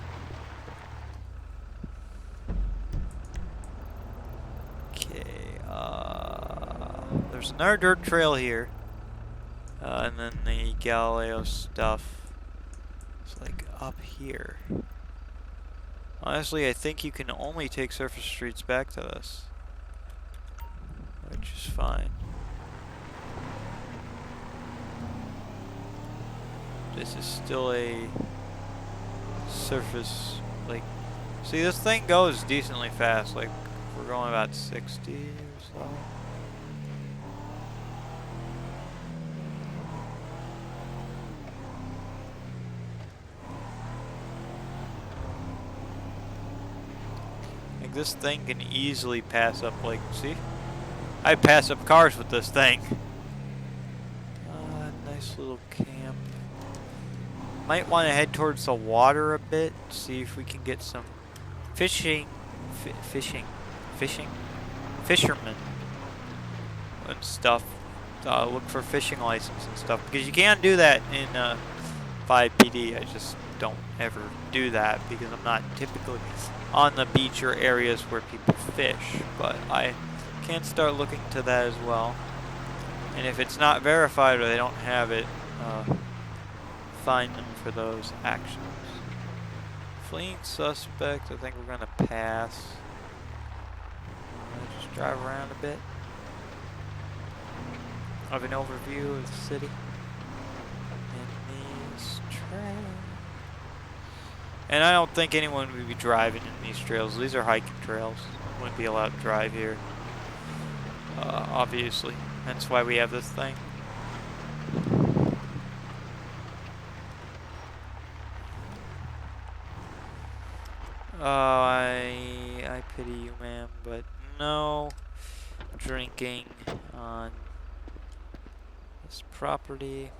Okay, there's another dirt trail here, and then the Galileo stuff is like up here. Honestly, I think you can only take surface streets back to this, which is fine. This is still a surface, like, see, this thing goes decently fast, like, we're going about 60 or so. Like, this thing can easily pass up, like, see? I pass up cars with this thing. Nice little camp. Might want to head towards the water a bit, see if we can get some fishermen and stuff. Look for fishing license and stuff, because you can't do that in 5PD. I just don't ever do that because I'm not typically on the beach or areas where people fish, but I can start looking to that as well. And if it's not verified or they don't have it, find them for those actions. Fleeing suspect, I think we're gonna pass. Just drive around a bit. Have an overview of the city. In these trails. And I don't think anyone would be driving in these trails. These are hiking trails. Wouldn't be allowed to drive here. Obviously. That's why we have this thing. I pity you, ma'am, but no drinking on this property.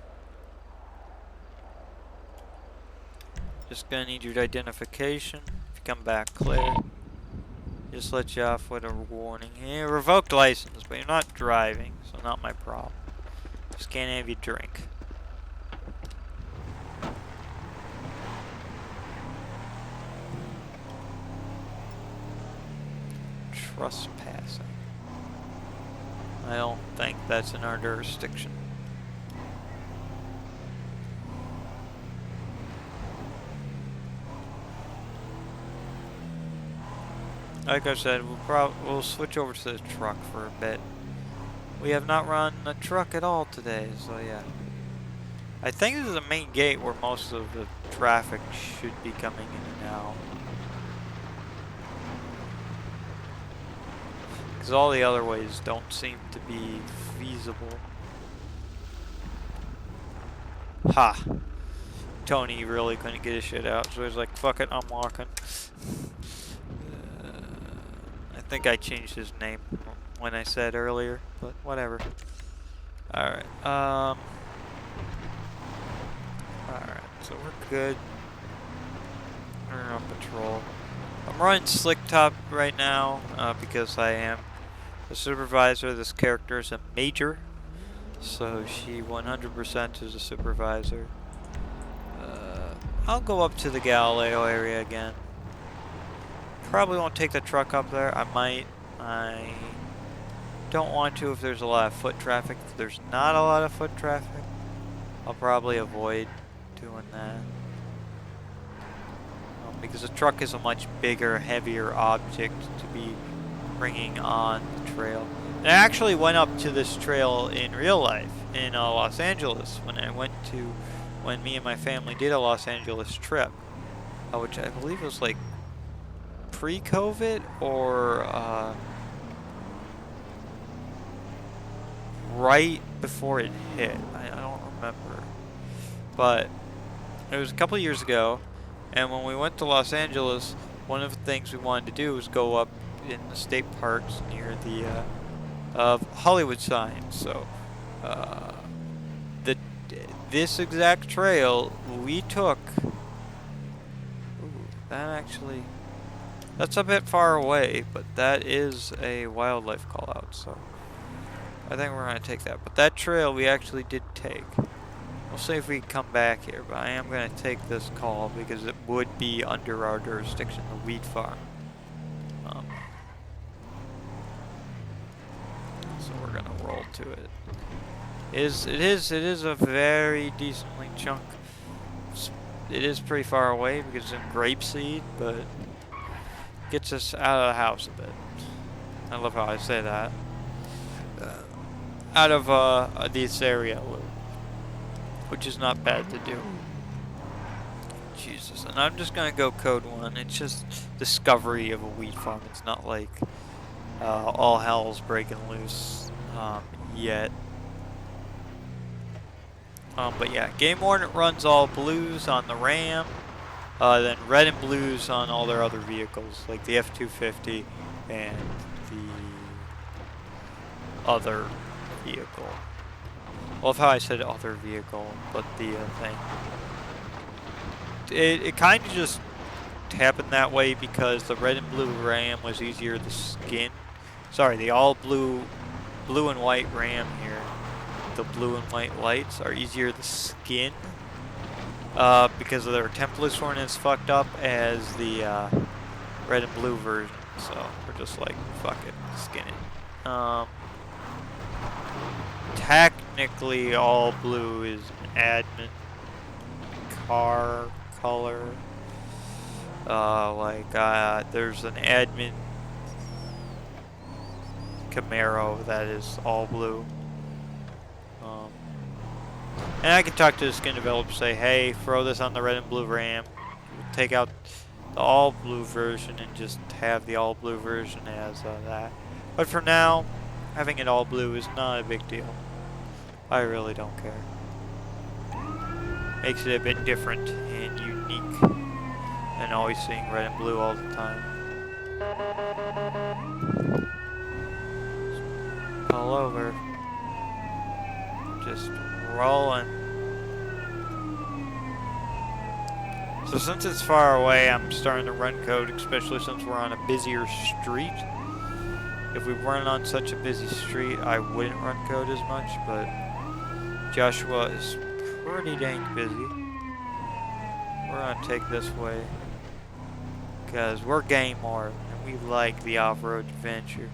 Just gonna need your identification. If you come back clear, just let you off with a warning. Yeah, revoked license, but you're not driving, so not my problem. Just can't have you drink. Trespassing. I don't think that's in our jurisdiction. Like I said, we'll switch over to the truck for a bit. We have not run a truck at all today, so yeah. I think this is the main gate where most of the traffic should be coming in and out. Because all the other ways don't seem to be feasible. Ha! Tony really couldn't get his shit out, so he's like, fuck it, I'm walking. I think I changed his name when I said earlier, but whatever. Alright, alright, so we're good. We're on patrol. I'm running Slick Top right now, because I am the supervisor. This character is a major, so she 100% is a supervisor. I'll go up to the Galileo area again. Probably won't take the truck up there. I might. I don't want to if there's a lot of foot traffic. If there's not a lot of foot traffic, I'll probably avoid doing that. Because the truck is a much bigger, heavier object to be bringing on the trail. And I actually went up to this trail in real life in Los Angeles when me and my family did a Los Angeles trip, which I believe was like pre-COVID or right before it hit. I don't remember, but it was a couple years ago. And when we went to Los Angeles, one of the things we wanted to do was go up in the state parks near the Hollywood sign. So this exact trail we took. Ooh, that's a bit far away, but that is a wildlife call out. So I think we're gonna take that. But that trail we actually did take. We'll see if we can come back here, but I am going to take this call because it would be under our jurisdiction, the wheat farm. So we're going to roll to it. It is a very decently chunk. It is pretty far away because it's in grapeseed, but gets us out of the house a bit. I love how I say that. Out of this area, which is not bad to do. Jesus, and I'm just gonna go code 1. It's just discovery of a wheat farm. It's not like all hell's breaking loose yet. But yeah, Game Warden runs all blues on the Ram, then red and blues on all their other vehicles, like the F-250 and the other vehicle. Love how I said other vehicle, but the thing. It kind of just happened that way because the red and blue Ram was easier to skin. Sorry, the all blue and white Ram here. The blue and white lights are easier to skin because of their template weren't as fucked up as the red and blue version. So we're just like, fuck it, skin it. Technically, all blue is an admin car color. There's an admin Camaro that is all blue. And I can talk to the skin developer, say, hey, throw this on the red and blue Ram. We'll take out the all blue version and just have the all blue version as that. But for now, having it all blue is not a big deal. I really don't care. Makes it a bit different and unique than always seeing red and blue all the time. Pull over. Just rolling. So since it's far away, I'm starting to run code, especially since we're on a busier street. If we weren't on such a busy street, I wouldn't run code as much, but Joshua is pretty dang busy. We're gonna take this way, because we're game more, and we like the off-road adventure.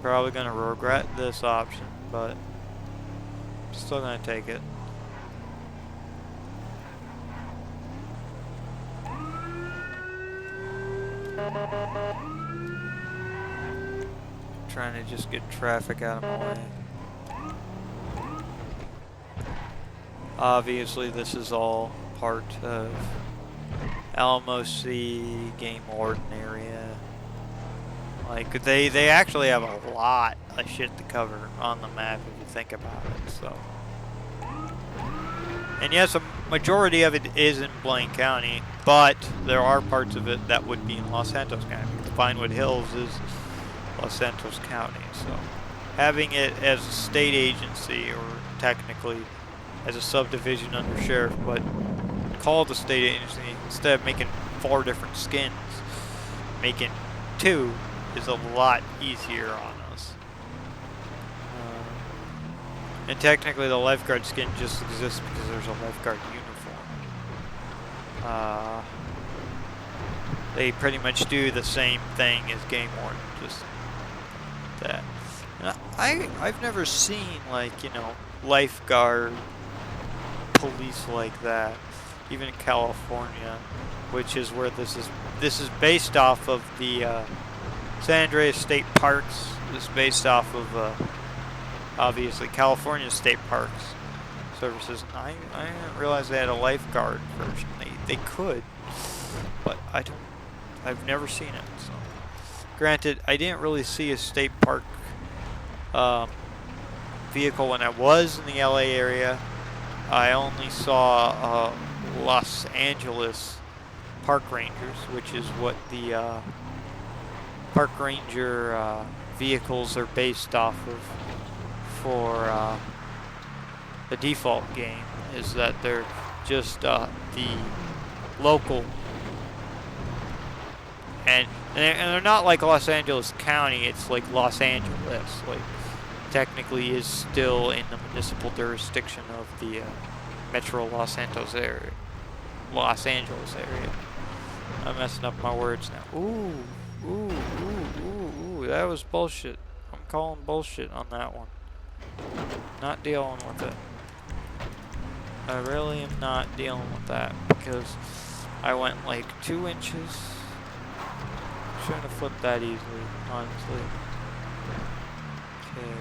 Probably gonna regret this option, but still gonna take it. Trying to just get traffic out of my way. Obviously, this is all part of Alamo Sea, Game Warden area. Like, they actually have a lot of shit to cover on the map if you think about it, so. And yes, a majority of it is in Blaine County, but there are parts of it that would be in Los Santos County. The Vinewood Hills is Los Santos County, so having it as a state agency, or technically as a subdivision under sheriff, but called a state agency instead of making 4 different skins, making 2 is a lot easier on us. And technically the lifeguard skin just exists because there's a lifeguard uniform. They pretty much do the same thing as Game Warden, just that. And I've never seen, like, you know, lifeguard police like that, even in California, which is where this is based off of the San Andreas State Parks. This is based off of obviously California State Parks services. I didn't realize they had a lifeguard version. They could, but I've never seen it. So, granted, I didn't really see a state park vehicle when I was in the LA area. I only saw Los Angeles Park Rangers, which is what the Park Ranger vehicles are based off of for the default game, is that they're just the local, and they're not like Los Angeles County, it's like Los Angeles, like technically is still in the municipal jurisdiction of the Metro Los Angeles area. I'm messing up my words now. Ooh, that was bullshit. I'm calling bullshit on that one. Not dealing with it. I really am not dealing with that because I went like 2 inches. Shouldn't have flipped that easily, honestly. Okay.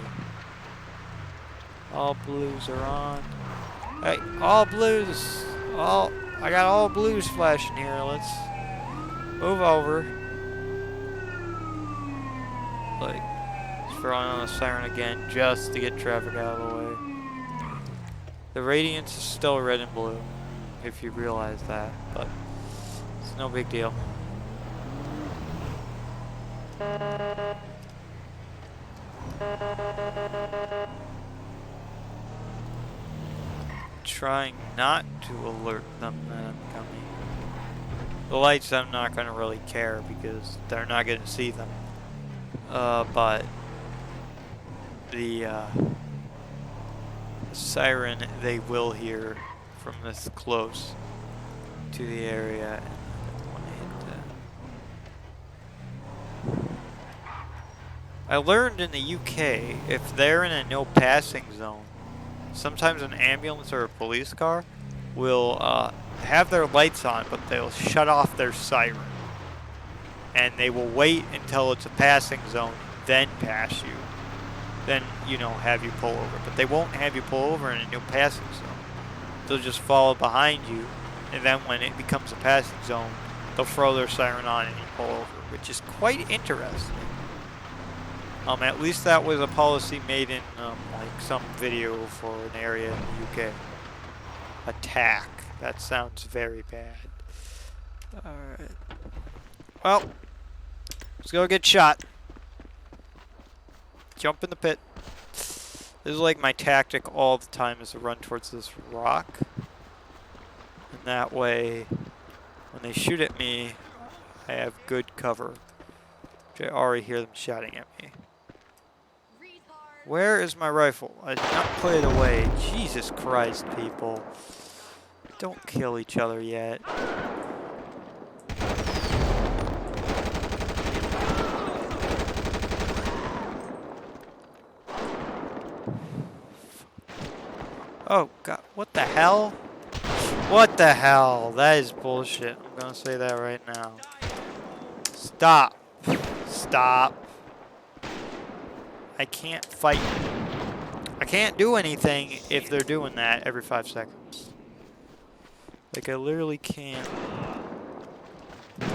All blues are on. Hey, all blues. I got all blues flashing here. Let's move over. Like, throwing on the siren again just to get traffic out of the way. The radiance is still red and blue, if you realize that, but it's no big deal. Trying not to alert them that I'm coming. The lights, I'm not going to really care because they're not going to see them. But the siren they will hear from this close to the area. I learned in the UK, if they're in a no passing zone, sometimes an ambulance or a police car will have their lights on, but they'll shut off their siren. And they will wait until it's a passing zone, then pass you. Then, you know, have you pull over. But they won't have you pull over in a no passing zone. They'll just follow behind you, and then when it becomes a passing zone, they'll throw their siren on and you pull over, which is quite interesting. At least that was a policy made in like some video for an area in the UK. Attack. That sounds very bad. Alright. Well, let's go get shot. Jump in the pit. This is like my tactic all the time, is to run towards this rock. And that way when they shoot at me, I have good cover. Which I already hear them shouting at me. Where is my rifle? I did not put it away. Jesus Christ, people. Don't kill each other yet. Oh, God. What the hell? What the hell? That is bullshit. I'm gonna say that right now. Stop. Stop. I can't fight. I can't do anything if they're doing that every 5 seconds. Like, I literally can't. Go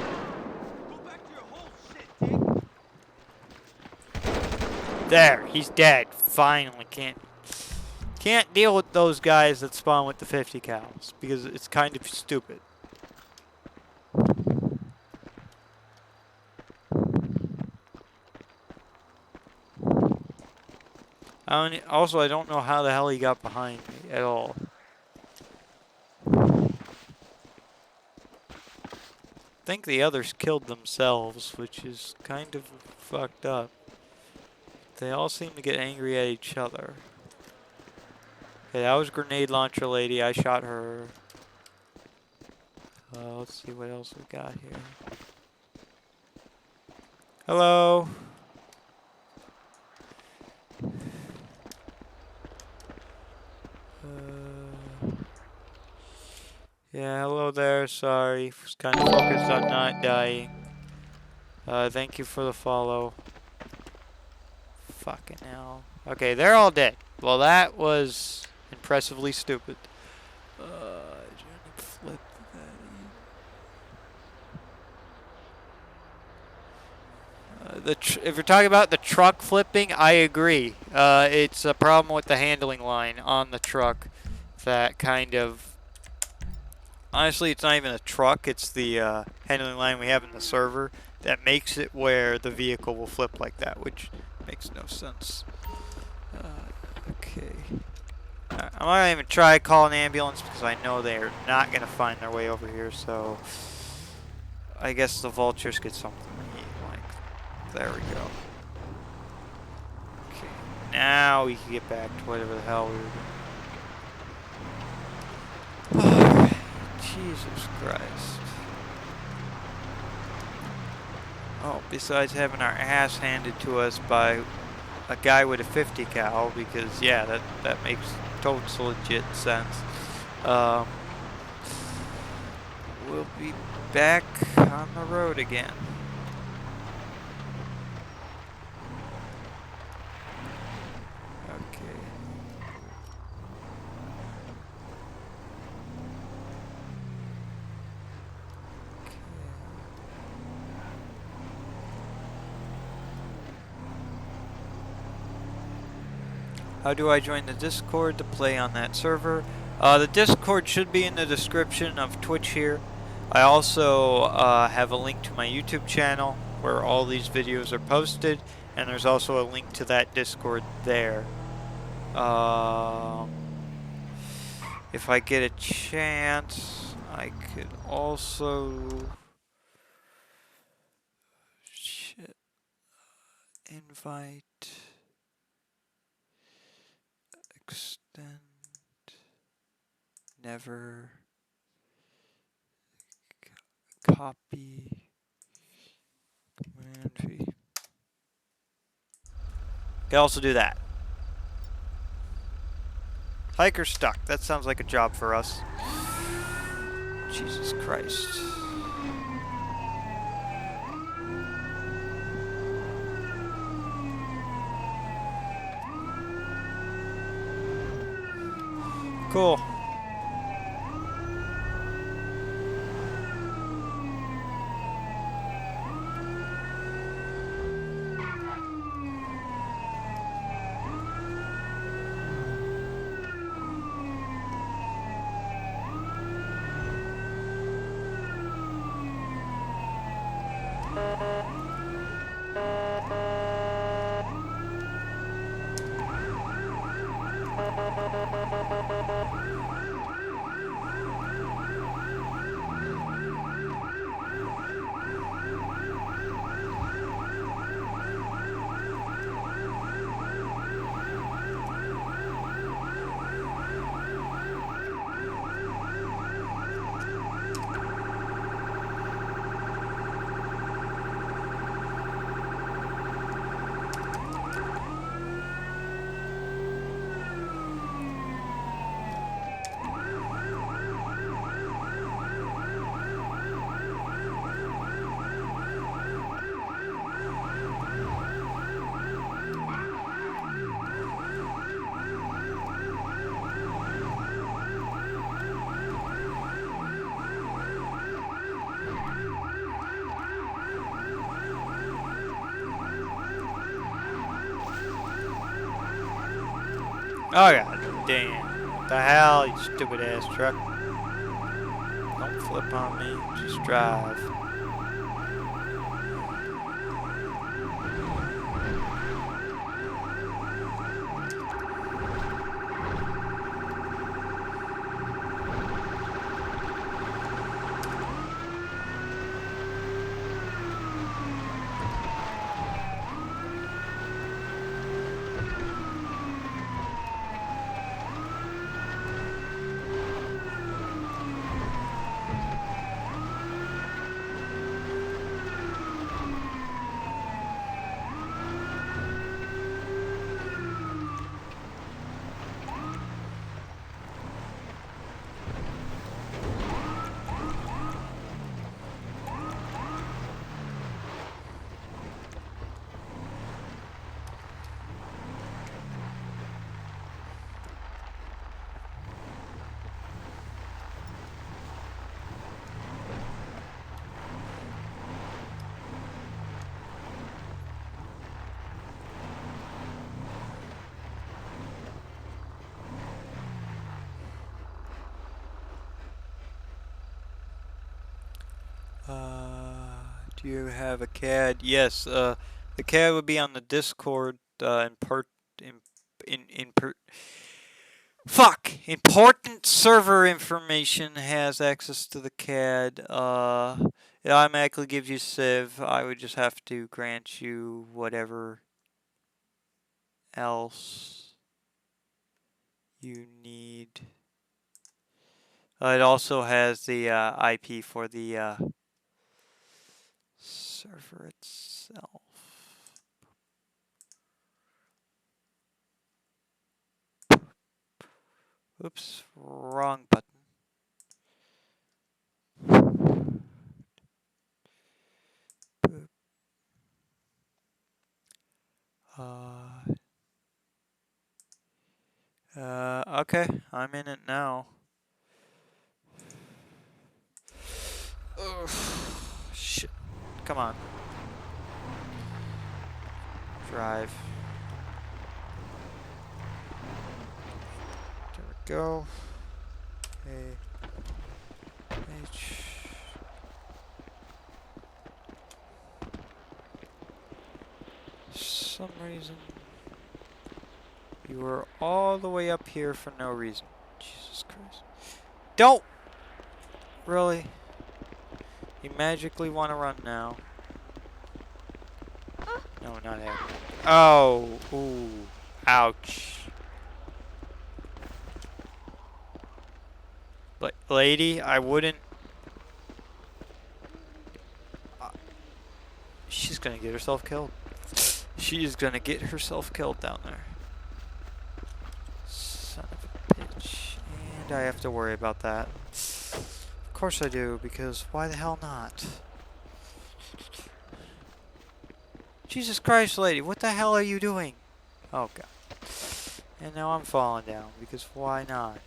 back to your hole, shit, Dick. There, he's dead. Finally, can't deal with those guys that spawn with the 50 cals because it's kind of stupid. Also, I don't know how the hell he got behind me at all. I think the others killed themselves, which is kind of fucked up. They all seem to get angry at each other. Okay, that was grenade launcher lady. I shot her. Let's see what else we got here. Hello. Yeah, hello there. Sorry. Was kind of focused on not dying. Thank you for the follow. Fucking hell. Okay, they're all dead. Well, that was impressively stupid. Flip that. If you're talking about the truck flipping, I agree. It's a problem with the handling line on the truck that kind of... Honestly, it's not even a truck. It's the handling line we have in the server that makes it where the vehicle will flip like that, which makes no sense. Okay. I'm not even try to call an ambulance because I know they're not going to find their way over here, so I guess the vultures get something to eat. Like, there we go. Okay, now we can get back to whatever the hell we were doing. Alright, Jesus Christ. Oh, besides having our ass handed to us by a guy with a 50 cal, because yeah, that makes total legit sense. We'll be back on the road again. Okay. How do I join the Discord to play on that server? The Discord should be in the description of Twitch here. I also have a link to my YouTube channel where all these videos are posted, and there's also a link to that Discord there. If I get a chance, I could also... Shit. Invite... Extend... Never... Copy... Command V. Can also do that. Hiker stuck. That sounds like a job for us. Jesus Christ. Cool. Oh god damn. What the hell, you stupid ass truck. Don't flip on me, just drive. Do you have a CAD? Yes, the CAD would be on the Discord, fuck! Important server information has access to the CAD. It automatically gives you civ. I would just have to grant you whatever else you need. It also has the IP for the server itself. Oops, wrong button. Okay, I'm in it now. Ugh, shit, come on. Drive. There we go. H. For some reason, you were all the way up here for no reason. Jesus Christ. Don't! Really? You magically want to run now. No, not there. Oh, ooh, ouch. Lady, I wouldn't. She's gonna get herself killed. She is gonna get herself killed down there. Son of a bitch. And I have to worry about that. Of course I do, because why the hell not? Jesus Christ, lady, what the hell are you doing? Oh god. And now I'm falling down, because why not?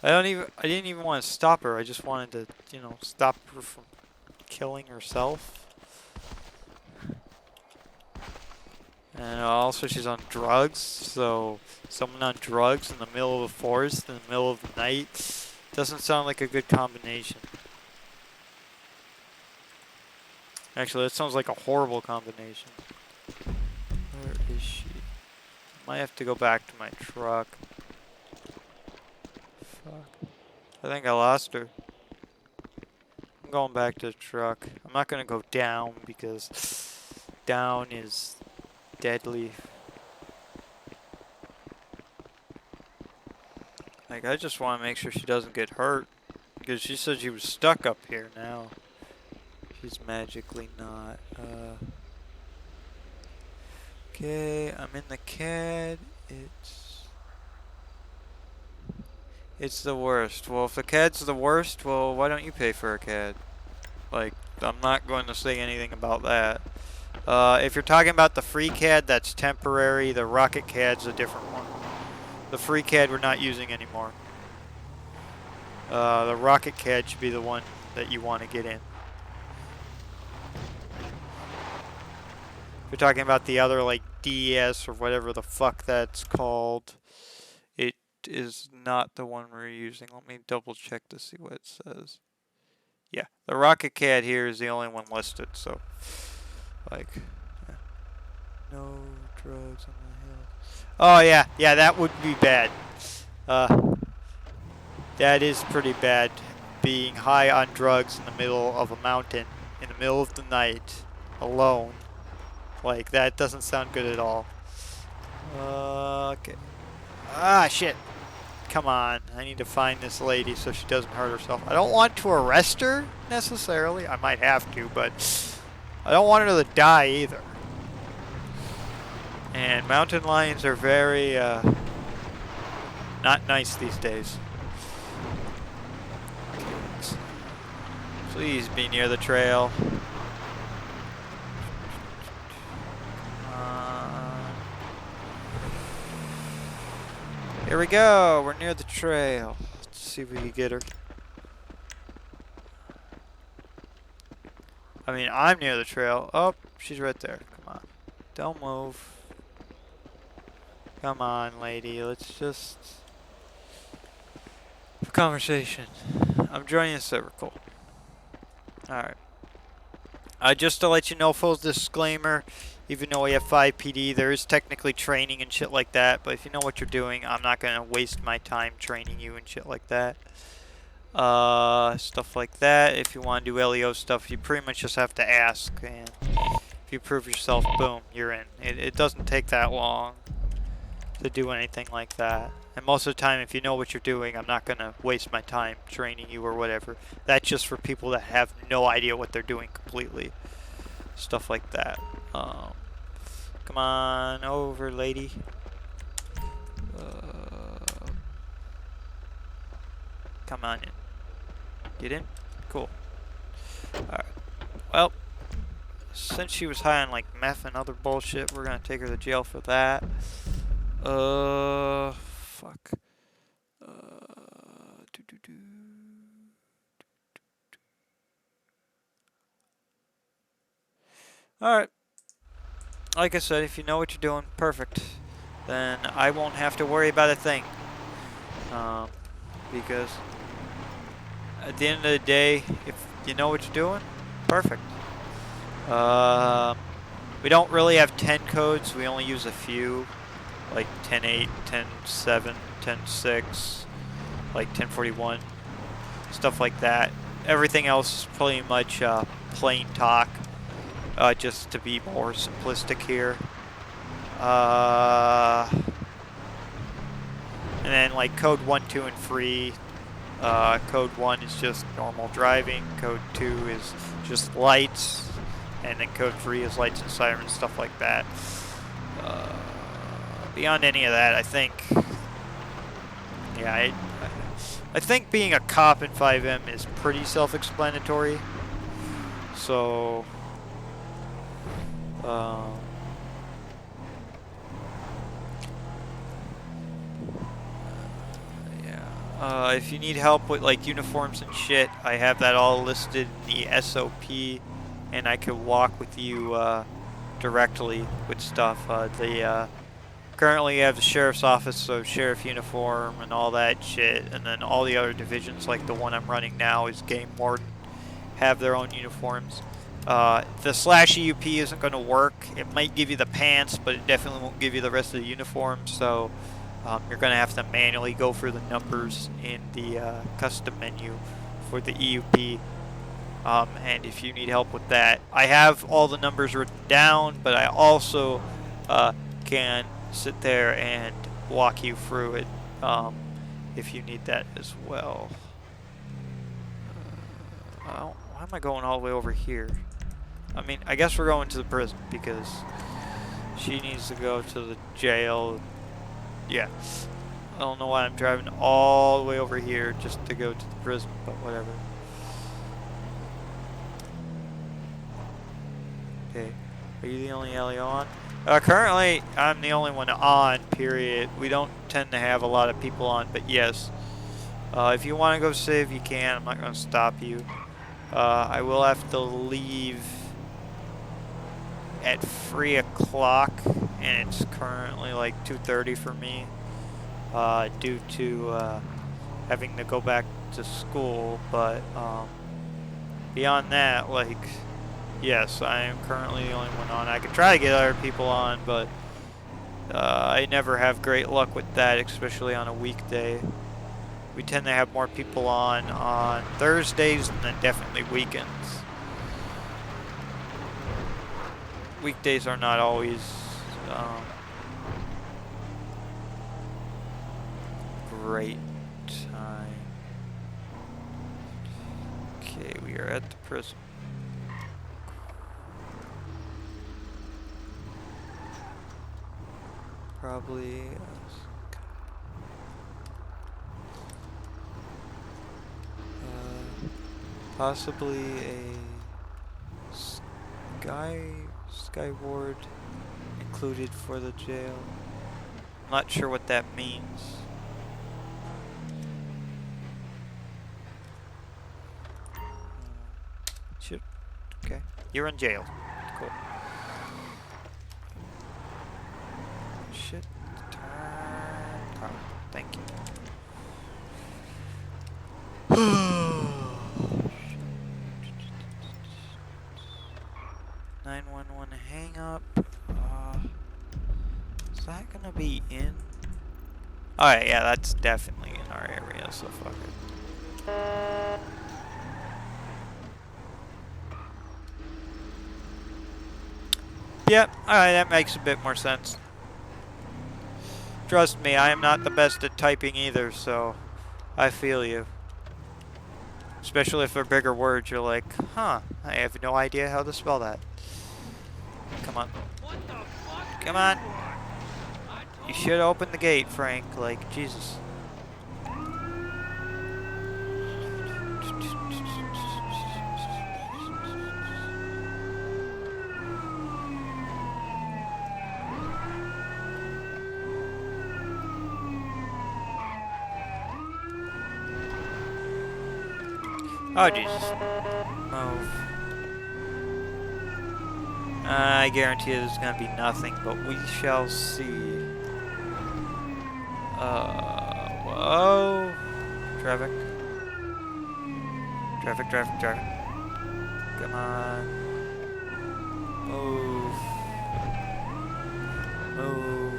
I didn't even want to stop her, I just wanted to, you know, stop her from killing herself. And also she's on drugs, so someone on drugs in the middle of the forest, in the middle of the night, doesn't sound like a good combination. Actually, that sounds like a horrible combination. Where is she? Might have to go back to my truck. Fuck. I think I lost her. I'm going back to the truck. I'm not gonna go down because down is deadly. Like, I just want to make sure she doesn't get hurt. Because she said she was stuck up here now. She's magically not. Okay, I'm in the CAD. It's the worst. Well, if the CAD's the worst, well, why don't you pay for a CAD? Like, I'm not going to say anything about that. If you're talking about the free CAD, that's temporary. The Rocket CAD's a different one. The free CAD we're not using anymore. The Rocket CAD should be the one that you want to get in. If you're talking about the other, like, DS or whatever the fuck that's called. It is not the one we're using. Let me double check to see what it says. Yeah, the Rocket Cat here is the only one listed, so like yeah. No drugs on the hill. Oh yeah, yeah, that would be bad. That is pretty bad. Being high on drugs in the middle of a mountain, in the middle of the night, alone. Like, that doesn't sound good at all. Okay. Ah, shit. Come on. I need to find this lady so she doesn't hurt herself. I don't want to arrest her, necessarily. I might have to, but I don't want her to die either. And mountain lions are very, not nice these days. Please be near the trail. Here we go. We're near the trail. Let's see if we can get her. I mean, I'm near the trail. Oh, she's right there. Come on. Don't move. Come on, lady. Let's just have a conversation. I'm joining a circle. Alright. Just to let you know, full disclaimer, even though we have fivePD, there is technically training and shit like that, but if you know what you're doing, I'm not going to waste my time training you and shit like that. Stuff like that. If you want to do LEO stuff, you pretty much just have to ask, and if you prove yourself, boom, you're in. It doesn't take that long to do anything like that. And most of the time, if you know what you're doing, I'm not going to waste my time training you or whatever. That's just for people that have no idea what they're doing completely. Stuff like that. Come on over, lady. Come on in. Get in? Cool. Alright. Well, since she was high on like meth and other bullshit, we're going to take her to jail for that. Fuck. Alright. Like I said, if you know what you're doing, perfect. Then I won't have to worry about a thing. Because at the end of the day, if you know what you're doing, perfect. We don't really have 10 codes, we only use a few. Like 10.8, 10.7, 10.6, like 10.41, stuff like that. Everything else is pretty much plain talk, just to be more simplistic here. And then like code 1, 2, and 3. Code 1 is just normal driving, code 2 is just lights, and then code 3 is lights and sirens, stuff like that. Beyond any of that, I think, yeah, I think being a cop in 5M is pretty self-explanatory. So, yeah. If you need help with like uniforms and shit, I have that all listed in the SOP, and I could walk with you directly with stuff. Currently, you have the sheriff's office, so sheriff uniform and all that shit, and then all the other divisions, like the one I'm running now, is game warden, have their own uniforms. The /EUP isn't going to work. It might give you the pants, but it definitely won't give you the rest of the uniform. So you're going to have to manually go through the numbers in the custom menu for the EUP. And if you need help with that, I have all the numbers written down, but I also can sit there and walk you through it if you need that as well. Why am I going all the way over here? I mean, I guess we're going to the prison because she needs to go to the jail. Yeah. I don't know why I'm driving all the way over here just to go to the prison, but whatever. Okay. Are you the only LEO on? Currently, I'm the only one on, period. We don't tend to have a lot of people on, but yes. If you want to go save, you can. I'm not going to stop you. I will have to leave at 3 o'clock, and it's currently like 2:30 for me, due to having to go back to school. But beyond that, like, yes, I am currently the only one on. I could try to get other people on, but I never have great luck with that, especially on a weekday. We tend to have more people on Thursdays and then definitely weekends. Weekdays are not always great time. Okay, we are at the prison. Probably possibly a sky ward included for the jail. I'm not sure what that means. Shit. Okay. You're in jail. Cool. Shit. Turn. Thank you. 911 hang up. Is that gonna be in? Alright, yeah, that's definitely in our area, so fuck it. Yep, alright, that makes a bit more sense. Trust me, I am not the best at typing either, so I feel you. Especially if they're bigger words, you're like, huh, I have no idea how to spell that. Come on. Come on. You should open the gate, Frank. Like, Jesus. Oh, Jesus. Move. I guarantee you there's gonna be nothing, but we shall see. Whoa. Traffic. Traffic, traffic, traffic. Come on. Move. Move.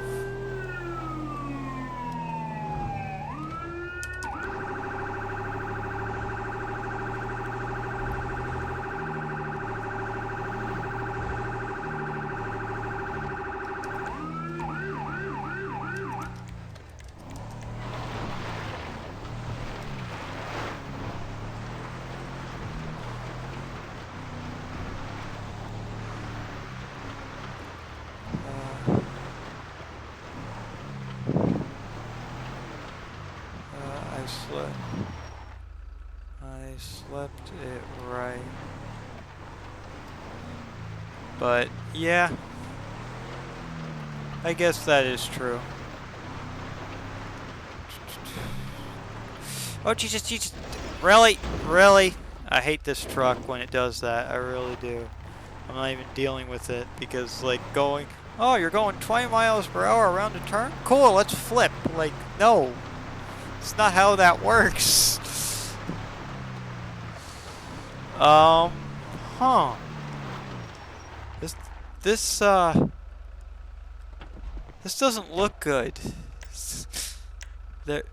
I slept it right. But, yeah. I guess that is true. Oh, Jesus, Jesus. Really? Really? I hate this truck when it does that. I really do. I'm not even dealing with it because, like, going... Oh, you're going 20 miles per hour around a turn? Cool, let's flip. Like, no. It's not how that works. Huh. This doesn't look good. There,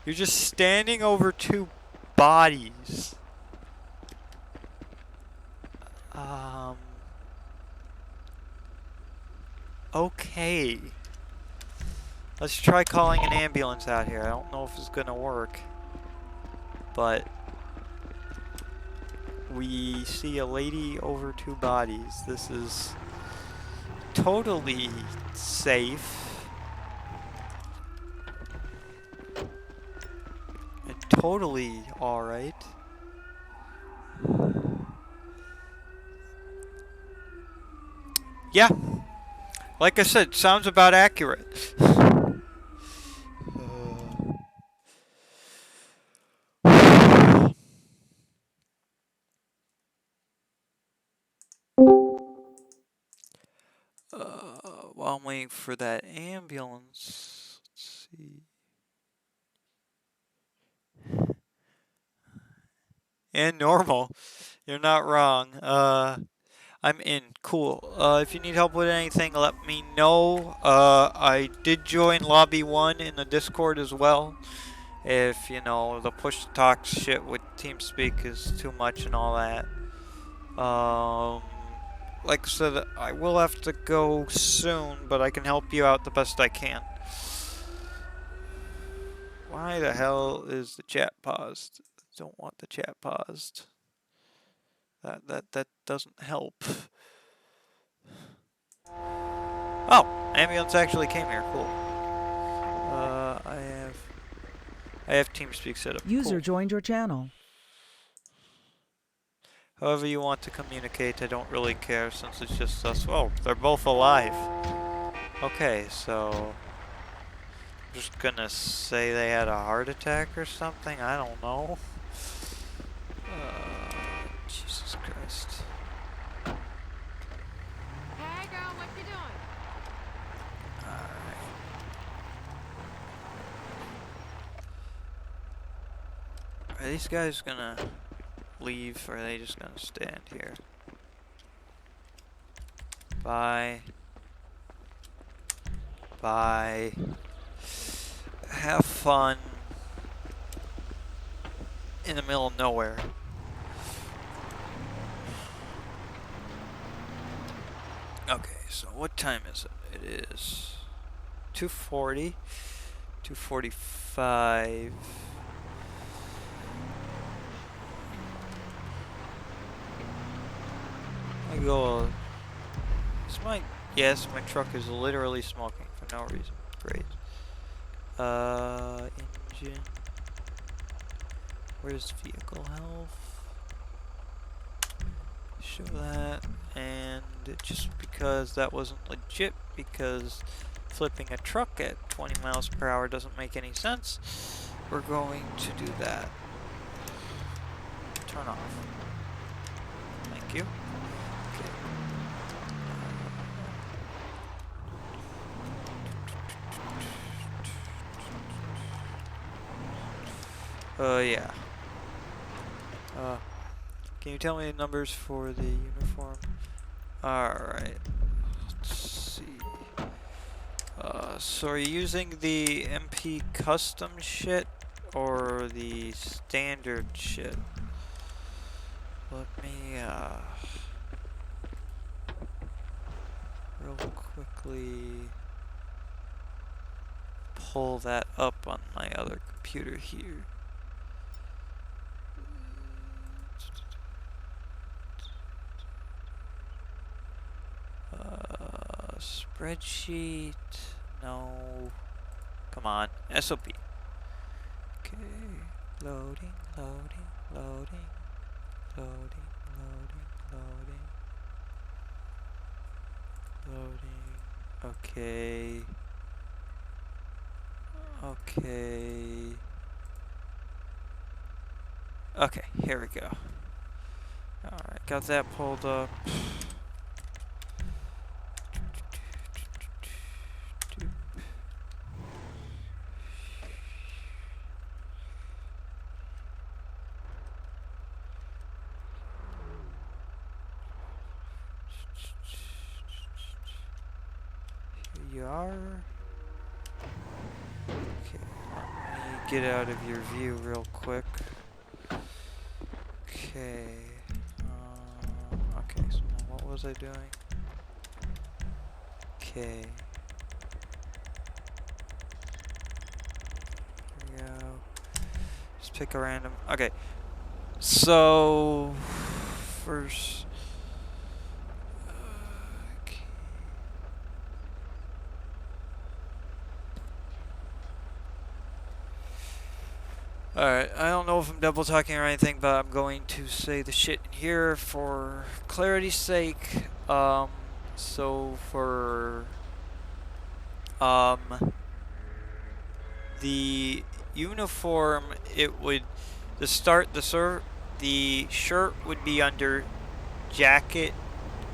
you're just standing over two bodies. Okay. Let's try calling an ambulance out here. I don't know if it's gonna work. But we see a lady over two bodies. This is totally safe. And totally alright. Yeah. Like I said, sounds about accurate. I'm waiting for that ambulance. Let's see. And normal. You're not wrong. I'm in. Cool. If you need help with anything, let me know. I did join Lobby 1 in the Discord as well. If, you know, the push-to-talk shit with TeamSpeak is too much and all that. Like I said, I will have to go soon, but I can help you out the best I can. Why the hell is the chat paused? Don't want the chat paused. That doesn't help. Oh, ambulance actually came here. Cool. I have TeamSpeak set up. User cool. joined your channel. However you want to communicate, I don't really care since it's just us. Oh, they're both alive. Okay, so I'm just gonna say they had a heart attack or something. I don't know. Jesus Christ. Hey girl, what you doing? Alright. Are these guys gonna leave, or are they just gonna stand here? Bye. Bye. Have fun in the middle of nowhere. Okay, so what time is it? It is 2:40, 2:45. I go. Yes, my truck is literally smoking for no reason. Great. Engine. Where's vehicle health? Show that. And just because that wasn't legit, because flipping a truck at 20 miles per hour doesn't make any sense, we're going to do that. Turn off. Thank you. Yeah. Can you tell me the numbers for the uniform? Alright. Let's see. So are you using the MP custom shit or the standard shit? Let me, real quickly pull that up on my other computer here. Spreadsheet. No. Come on. SOP. Okay. Loading, loading, loading, loading, loading, loading. Loading. Okay. Okay. Okay, here we go. Alright, got that pulled up. Here you are. Okay, let me get out of your view real quick. Okay. Okay, so now what was I doing? Okay. Here we go. Just pick a random. Okay. So first. Okay. Alright, I don't know if I'm double talking or anything, but I'm going to say the shit in here for clarity's sake. So for the uniform, it would the shirt would be under jacket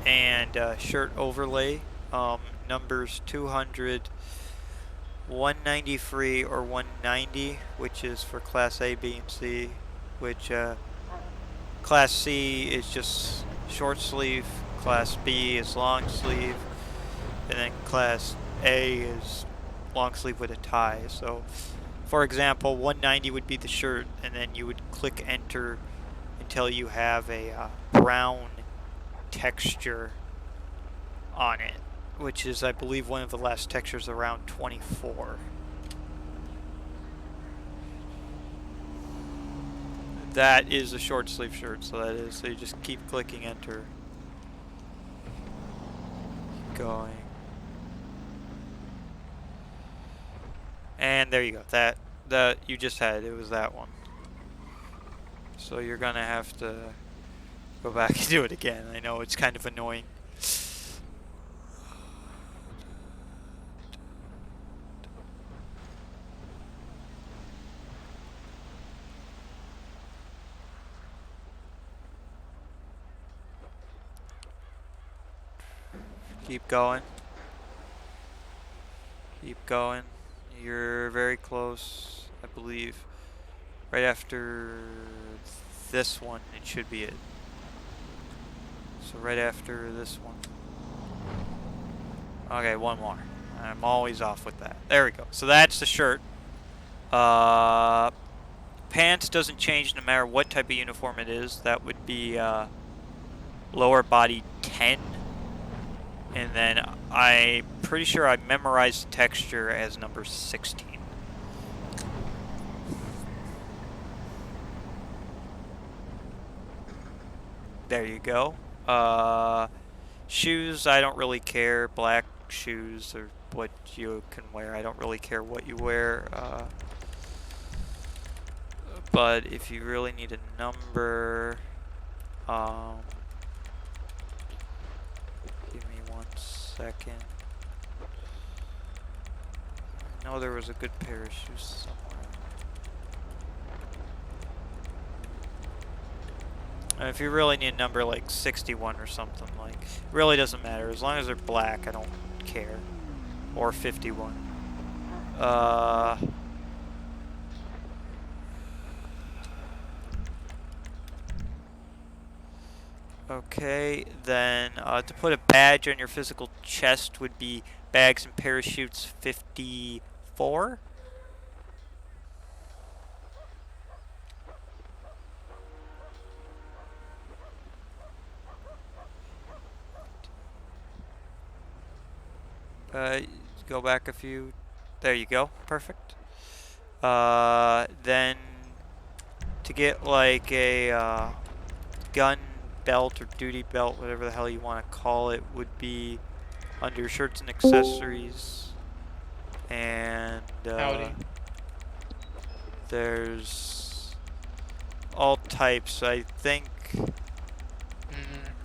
and shirt overlay. numbers 200, 193, or 190, which is for Class A, B, and C, which Class C is just short sleeve, Class B is long sleeve, and then Class A is long sleeve with a tie. So, for example, 190 would be the shirt, and then you would click enter until you have a brown texture on it, which is, I believe, one of the last textures around 24. That is a short sleeve shirt, so that is, so you just keep clicking enter. Keep going. And there you go. That you just had, it was that one. So you're gonna have to go back and do it again. I know it's kind of annoying. Keep going. Keep going. You're very close, I believe. Right after this one, it should be it. So right after this one. Okay, one more. I'm always off with that. There we go. So that's the shirt. Pants doesn't change no matter what type of uniform it is. That would be lower body 10. And then I'm pretty sure I memorized the texture as number 16. There you go. Shoes, I don't really care. Black shoes are what you can wear. I don't really care what you wear. But if you really need a number, give me 1 second. I know there was a good pair of shoes somewhere. And if you really need a number like 61 or something, like, it really doesn't matter. As long as they're black, I don't care. Or 51. Okay, then to put a badge on your physical chest would be bags and parachutes 54. Go back a few. There you go. Perfect. Then to get like a gun belt or duty belt, whatever the hell you want to call it, would be under shirts and accessories. And there's all types. I think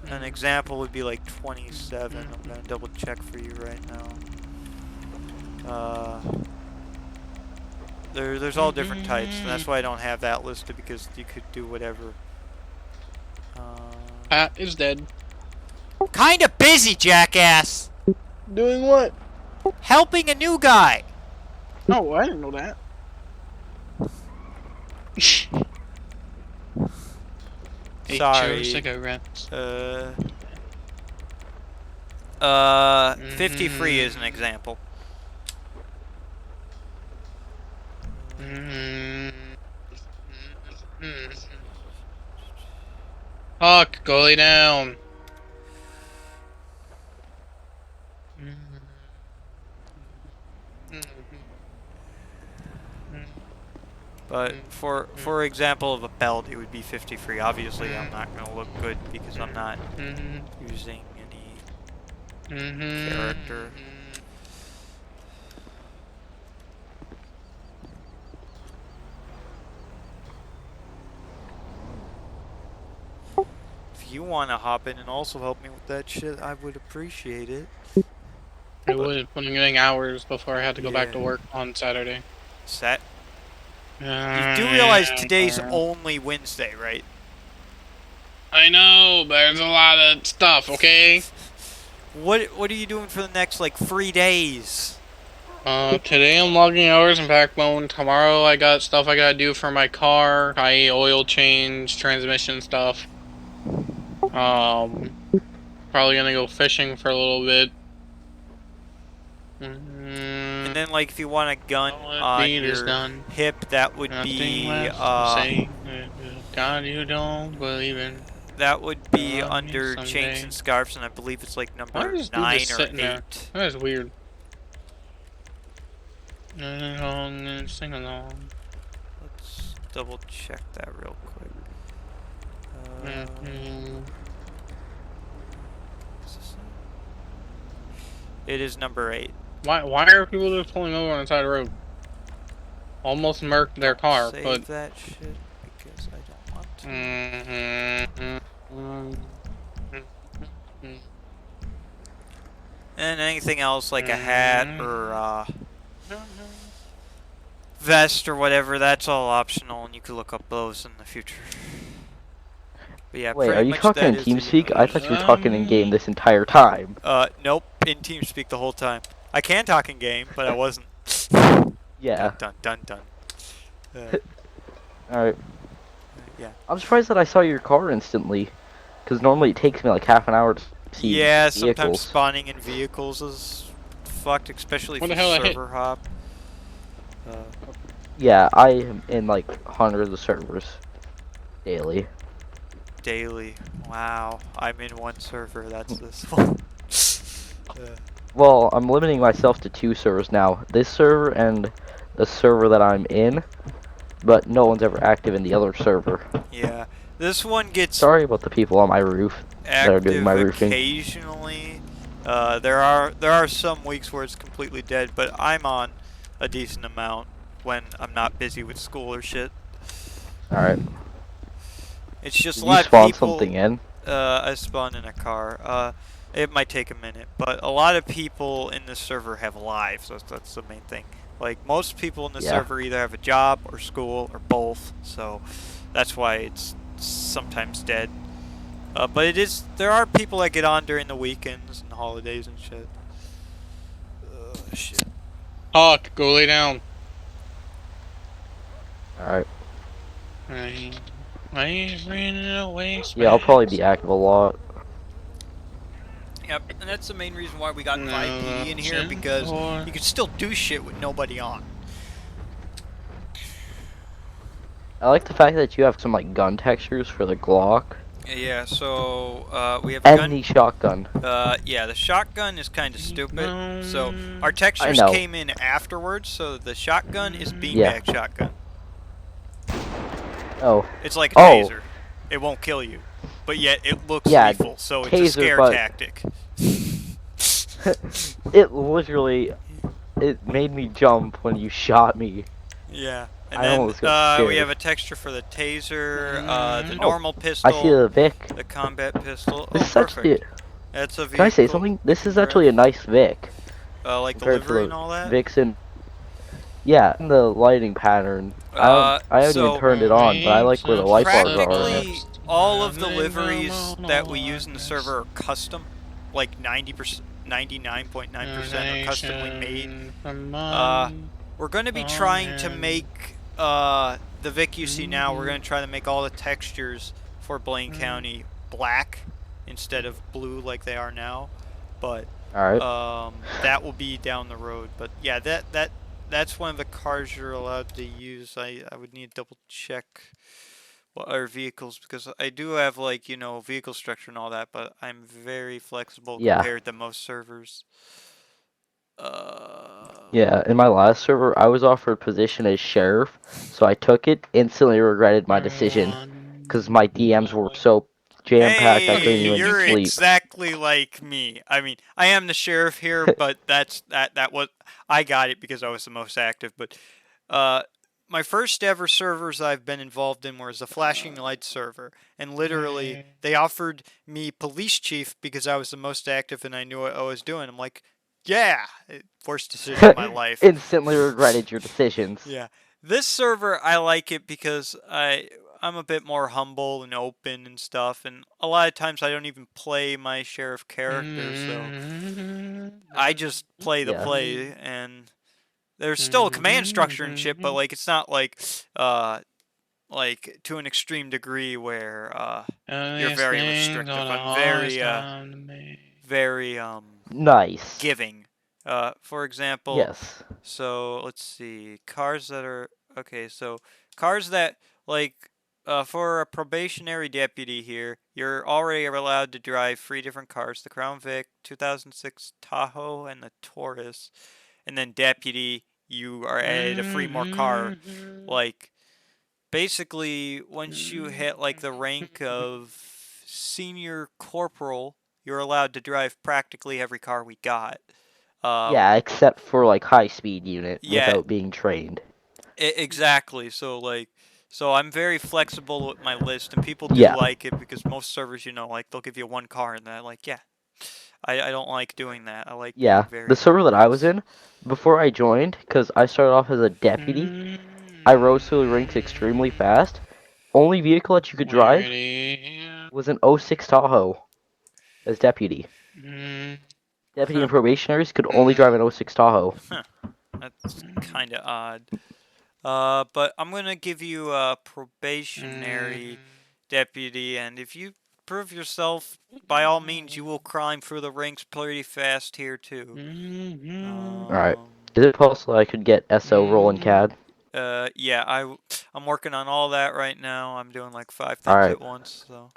an example would be like 27. I'm gonna double check for you right now. There's all different types, and that's why I don't have that listed, because you could do whatever. Pat is dead. Kinda busy, jackass! Doing what? Helping a new guy! Oh, I didn't know that. Sorry. Cigarettes. 53 is an example. Huck, goalie down. But for example of a belt, it would be 53. Obviously, I'm not going to look good because I'm not using any character. If you want to hop in and also help me with that shit, I would appreciate it. I was putting in hours before I had to go back to work on Saturday. You do realize today's only Wednesday, right? I know, but there's a lot of stuff, okay? What are you doing for the next like 3 days? Today I'm logging hours in Backbone. Tomorrow I got stuff I gotta do for my car, i.e. oil change, transmission stuff. Probably gonna go fishing for a little bit. And then like if you want a gun All that on deed is your done. hip, that would Nothing be left to say. God, you don't believe in. that would You'll be love me under chains someday. and scarves, and I believe it's like Why number is this dude 9 just or sitting there? 8. That is weird. Sing along. Let's double check that real quick. Is this it? It is number 8. Why are people just pulling over on the side of the road? Almost murked their Don't car, save but that shit because I don't want to. And anything else like a hat or vest or whatever, that's all optional, and you can look up those in the future. But yeah, Wait, pretty are you much talking that in is TeamSpeak? I thought you were the, talking in game this entire time. nope, in TeamSpeak the whole time. I can talk in game, but I wasn't. Yeah. Dun dun dun dun. Alright. Yeah. I'm surprised that I saw your car instantly. Because normally it takes me like half an hour to see Yeah, sometimes vehicles. spawning in vehicles is fucked, especially if What the you hell I hit? server hop. Yeah, I am in like hundreds of servers daily. Daily. Wow. I'm in one server, that's this one. Well, I'm limiting myself to 2 servers now. This server and the server that I'm in, but no one's ever active in the other server. Yeah. This one gets Sorry about the people on my roof that are doing active my roofing. occasionally. There are some weeks where it's completely dead, but I'm on a decent amount when I'm not busy with school or shit. Alright. It's just Did a you lot of spawn people. something in? I spawned in a car. It might take a minute, but a lot of people in this server have lives. That's the main thing. Like most people in the server either have a job or school or both, so that's why it's sometimes dead. But there are people that get on during the weekends and holidays and shit. Shit. Hawk, go lay down. Alright. Yeah, I'll probably be active a lot. Yep, and that's the main reason why we got fivePD in here, because you can still do shit with nobody on. I like the fact that you have some like gun textures for the Glock. Yeah, so we have a And gun. the shotgun. Yeah, the shotgun is kind of stupid. So our textures know. came in afterwards. So the shotgun is beanbag shotgun. Oh. It's like a taser. It won't kill you, but yet it looks lethal. So it's a scare tactic. It literally, it made me jump when you shot me. Yeah. And I almost got scared. we have a texture for the taser, the normal pistol. I see the Vic. The combat pistol. This is actually. That's a vehicle. Can I say something? This is actually a nice Vic. Like the livery and all that? Vixen. Yeah, and the lighting pattern. I haven't even turned it on, but I like where the light bars are. Practically all of the liveries that we use in the server are custom. Like 90%, 99.9% are customly made. We're going to be trying to make the Vic you see now, we're going to try to make all the textures for Blaine County black instead of blue like they are now. But that will be down the road. But yeah, that's one of the cars you're allowed to use. I would need to double check what other vehicles, because I do have like, you know, vehicle structure and all that, but I'm very flexible compared to most servers. Yeah, in my last server, I was offered position as sheriff, so I took it. Instantly regretted my decision because my DMs were so jam-packed I couldn't even you're sleep. exactly like me. I mean, I am the sheriff here, but that was, I got it because I was the most active. But my first ever servers I've been involved in was a flashing lights server, and literally they offered me police chief because I was the most active and I knew what I was doing. I'm like, yeah, worst decision of my life. Instantly regretted your decisions. Yeah. This server, I like it because I'm I'm a bit more humble and open and stuff, and a lot of times I don't even play my sheriff character, so I just play the Yeah. play, and there's still a command structure and shit, but like it's not like to an extreme degree where you're These very things restrictive. don't I'm always come to me. very Nice. giving. For example, Yes. so let's see, cars that are okay. So cars that like for a probationary deputy here, you're already allowed to drive three different cars: the Crown Vic, 2006 Tahoe, and the Taurus. And then deputy, you are added a three more car. Like basically, once you hit like the rank of senior corporal, you're allowed to drive practically every car we got. Um, Yeah, except for like high speed unit yeah, without being trained. exactly. So like, so I'm very flexible with my list, and people do Yeah. like it because most servers, like they'll give you one car, and they're like, yeah, I don't like doing that. I like being Yeah. The very server that I was nice. in before I joined, because I started off as a deputy, I rose through the ranks extremely fast. Only vehicle that you could drive was an '06 Tahoe as deputy. Deputy Huh. and probationaries could only drive an '06 Tahoe. Huh. That's kind of odd. But I'm gonna give you a probationary deputy, and if you prove yourself, by all means, you will climb through the ranks pretty fast here too. Alright. Um, Is it possible I could get SO roll in CAD? yeah, I'm working on all that right now. I'm doing like 5 things Alright. at once, so.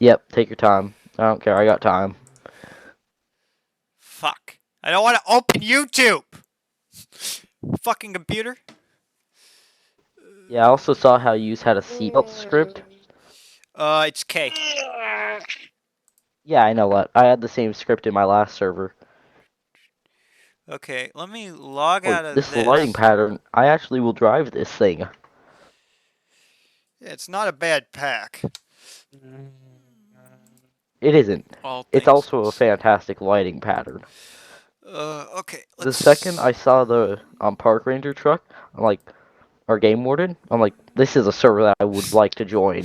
Yep, take your time. I don't care, I got time. Fuck. I don't want to open YouTube! Fucking computer. Yeah, I also saw how you had a seatbelt script. It's K. Yeah, I know what. I had the same script in my last server. Okay, let me log Oh, out of this lighting this. pattern, I actually will drive this thing. Yeah, it's not a bad pack. It isn't. All It's things also a considered. fantastic lighting pattern. Okay, The second I saw the park ranger truck, I'm like, or game warden, I'm like, this is a server that I would like to join.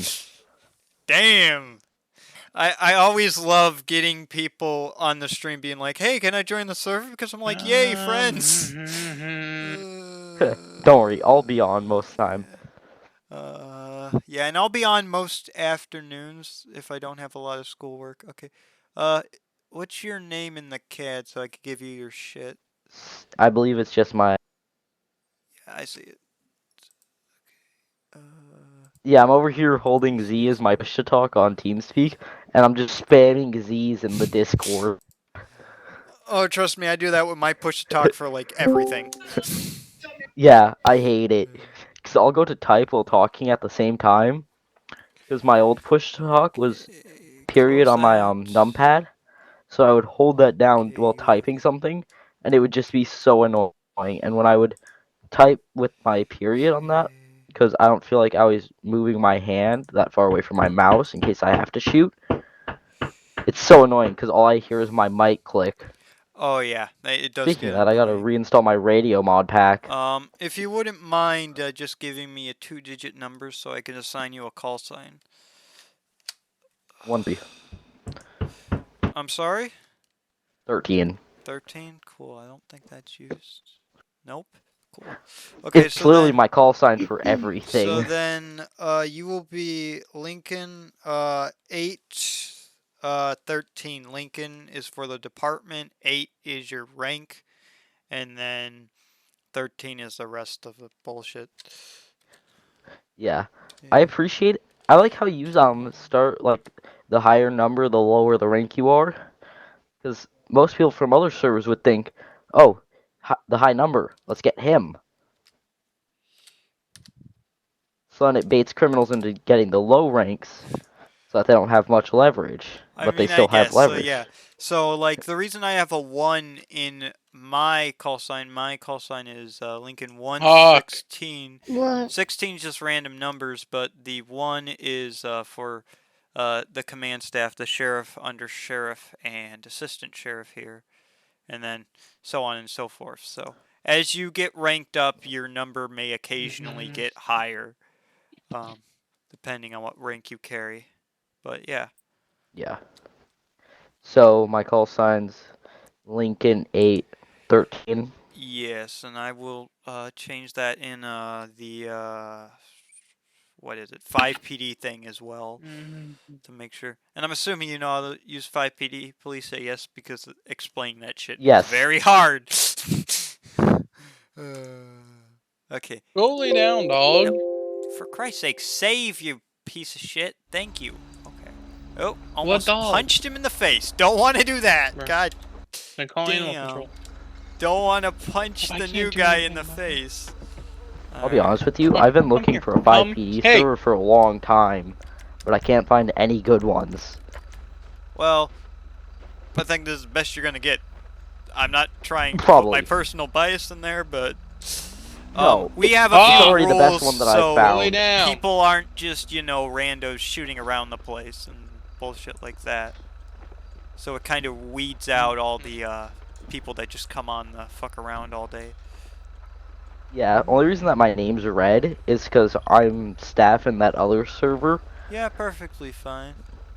Damn! I always love getting people on the stream being like, hey, can I join the server? Because I'm like, yay, friends! Don't worry, I'll be on most time. Yeah, and I'll be on most afternoons if I don't have a lot of schoolwork. Okay. Uh, what's your name in the CAD so I could give you your shit? I believe it's just my. Yeah, I see it. Uh, Yeah, I'm over here holding Z as my push to talk on TeamSpeak, and I'm just spamming Z's in the Discord. oh, trust me, I do that with my push to talk for like everything. Yeah, I hate it. Because I'll go to type while talking at the same time. Because my old push to talk was Okay, period close on my that. numpad. So I would hold that down while typing Okay. something, and it would just be so annoying. And when I would type with my period on that, Okay. because I don't feel like I was moving my hand that far away from my mouse in case I have to shoot, it's so annoying because all I hear is my mic click. Oh yeah, it does Speaking get of that, I gotta annoying. reinstall my radio mod pack. If you wouldn't mind just giving me a two-digit number so I can assign you a call sign. 1B. I'm sorry? 13. 13? Cool, I don't think that's used. Nope. Cool. Okay, It's so literally then my call sign for so everything. then you will be Lincoln 8 13. Lincoln is for the department, 8 is your rank, and then 13 is the rest of the bullshit. Yeah. I Yeah. appreciate I like how you start like the higher number, the lower the rank you are. Because most people from other servers would think, oh, the high number, let's get him. So then it baits criminals into getting the low ranks so that they don't have much leverage, I but they mean, I still have guess. So yeah. leverage. So like the reason I have a 1 in my call sign is Lincoln Fuck. 116. What? 16 is just random numbers, but the 1 is for the command staff, the sheriff, under sheriff, and assistant sheriff here, and then so on and so forth. So as you get ranked up, your number may occasionally get higher. Um, depending on what rank you carry. But yeah. Yeah. So my call sign's Lincoln 813. Yes, and I will change that in the what is it, fivePD thing as well to make sure. And I'm assuming you know how to use fivePD. Please say yes because explaining that shit is Yes. very hard. Okay. Go lay down, dog. For Christ's sake, save, you piece of shit. Thank you. Okay. Oh, What almost dog? punched him in the face. Don't want to do that. Bruh. God I call animal damn. control. Don't want to punch I the can't new do guy anything in the about it. face. I'll be Alright. honest with you, I've been Come looking here. for a 5PD Hey. server for a long time, but I can't find any good ones. Well, I think this is the best you're gonna get. I'm not trying to put my Probably. personal bias in there, but No, we have a it's few already the best rules one that I've so Go lay found. down. people aren't just, you know, randos shooting around the place and bullshit like that. So it kind of weeds out all the people that just come on the fuck around all day. Yeah, only reason that my name's red is because I'm staff in that other server. Yeah, perfectly fine.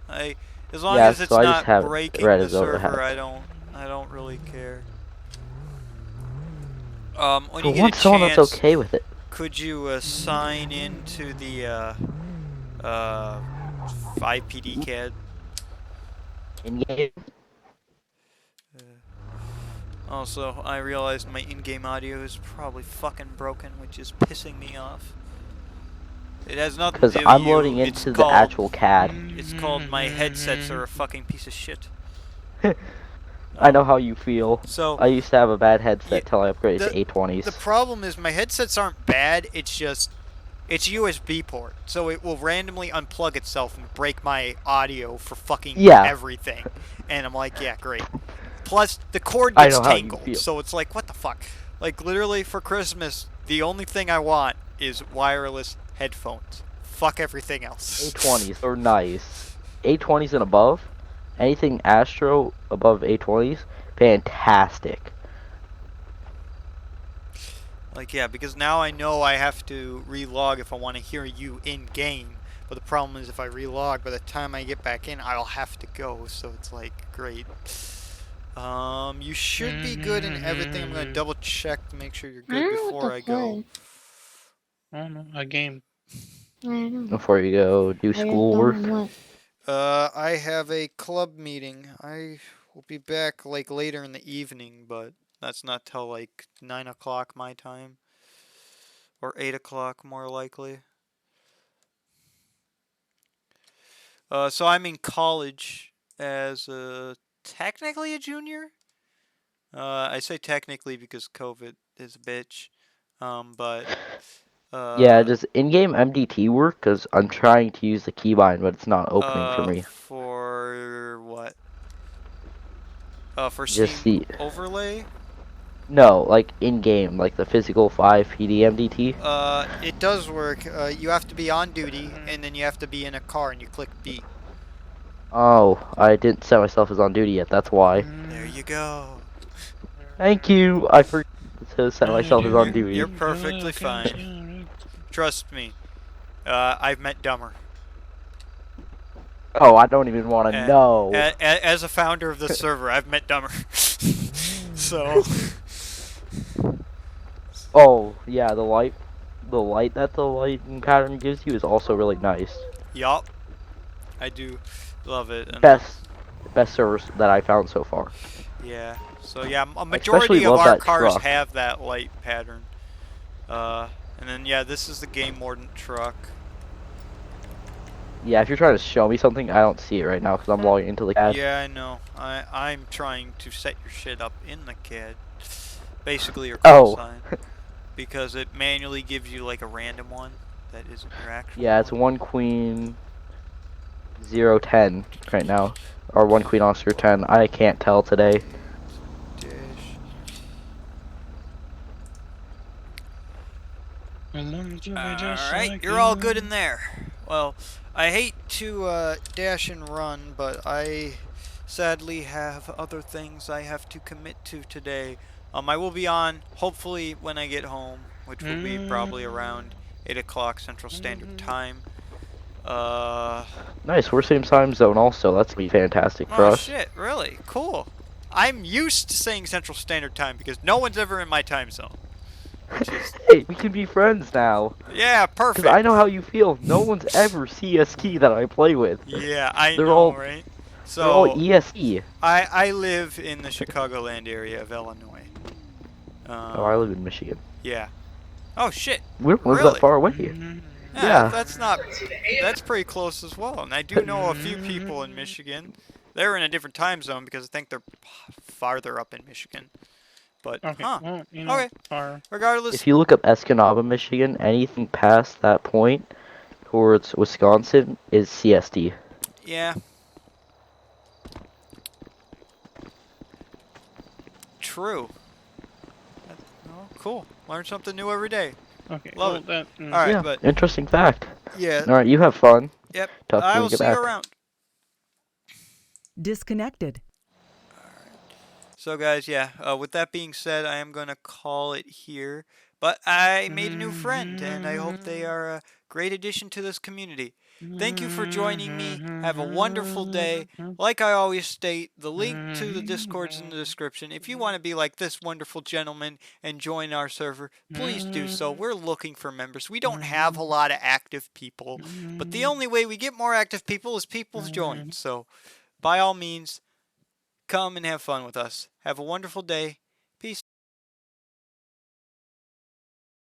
As long Yeah, as so it's I just not have it breaking red the as a server, hat. I don't really care. When For you get a once, someone that's chance, okay with it. could you sign into the 5PD CAD? In-game? Also, I realized my in-game audio is probably fucking broken, which is pissing me off. It has nothing to Because do with I'm you. loading into the actual CAD. It's called my headsets are a fucking piece of shit. I know how you feel. So I used to have a bad yeah, headset till I upgraded to the A20s. problem is my headsets aren't bad. It's just it's USB port, so it will randomly unplug itself and break my audio for fucking Yeah. everything. And I'm like, yeah, great. Plus, the cord I gets know how you tangled, feel. so it's like, what the fuck? Like, literally, for Christmas, the only thing I want is wireless headphones. Fuck everything else. A20s are nice. A20s and above, anything Astro above A20s, fantastic. Like, yeah, because now I know I have to relog if I want to hear you in-game. But the problem is if I relog, by the time I get back in, I'll have to go. So it's like, great. You should be good in everything. I'm going to double check to make sure you're good before I go. I don't know. A game. I don't know. Before you go do I just schoolwork. don't want. I have a club meeting. I will be back like later in the evening, but that's not till like 9 o'clock my time. Or 8 o'clock more likely. So I'm in college as technically a junior. I say technically because COVID is a bitch. But Yeah, does in-game MDT work? Because I'm trying to use the keybind, but it's not opening for me. For what? For Just Steam the... overlay? No, like in-game, like the physical 5PD MDT. It does work. You have to be on duty, and then you have to be in a car, and you click B. Oh, I didn't set myself as on duty yet, that's why. There you go. Thank you, I forgot to set myself as on duty. You're perfectly fine. Trust me. I've met dumber. Oh, I don't even want to know. As a founder of this server, I've met dumber. So. Oh, yeah, the light that the lighting pattern gives you is also really nice. Yup. I do love it. And Best servers that I found so far. yeah. So yeah, a especially majority of love our that cars truck. have that light pattern. And then yeah, this is the game warden truck. Yeah, if you're trying to show me something, I don't see it right now because I'm logging into the CAD. Yeah, I know. I'm trying to set your shit up in the CAD. Basically your call sign. Because it manually gives you like a random one that isn't your actual Yeah, it's one queen 010 right now. Or one queen Oscar 10. I can't tell today. Alright, you're all good in there. Well, I hate to dash and run, but I sadly have other things I have to commit to today. I will be on, hopefully, when I get home, which will be probably around 8 o'clock Central Standard Time. Nice, we're same time zone also. That's gonna be fantastic for Oh us. shit, really? Cool. I'm used to saying Central Standard Time because no one's ever in my time zone. Which is, Hey, we can be friends now. yeah, Because I perfect. know how you feel. No one's ever CST that I play with. Yeah, I They're know, all right? they're all So, ESE. I live in the Chicagoland area of Illinois. Oh, I live in Michigan. Yeah. Oh shit. We don't live that Really? far away. Yeah, Yeah. that's pretty close as well. And I do know a few people in Michigan. They're in a different time zone because I think they're farther up in Michigan. But, Okay, huh. well, you know, Okay. our Regardless, If you look up Escanaba, Michigan, anything past that point towards Wisconsin is CST. yeah. True. Oh, cool. Learn something new every day. okay, Love well it. that Alright, Yeah, but, interesting fact. yeah. Alright, you have fun. Yep. Talk to you I when will you get see you back. around. Disconnected. So guys, yeah, with that being said, I am going to call it here. But I made a new friend, and I hope they are a great addition to this community. Thank you for joining me. Have a wonderful day. Like I always state, the link to the Discord's in the description. If you want to be like this wonderful gentleman and join our server, please do so. We're looking for members. We don't have a lot of active people, but the only way we get more active people is people's join. So, by all means, come and have fun with us. Have a wonderful day. Peace.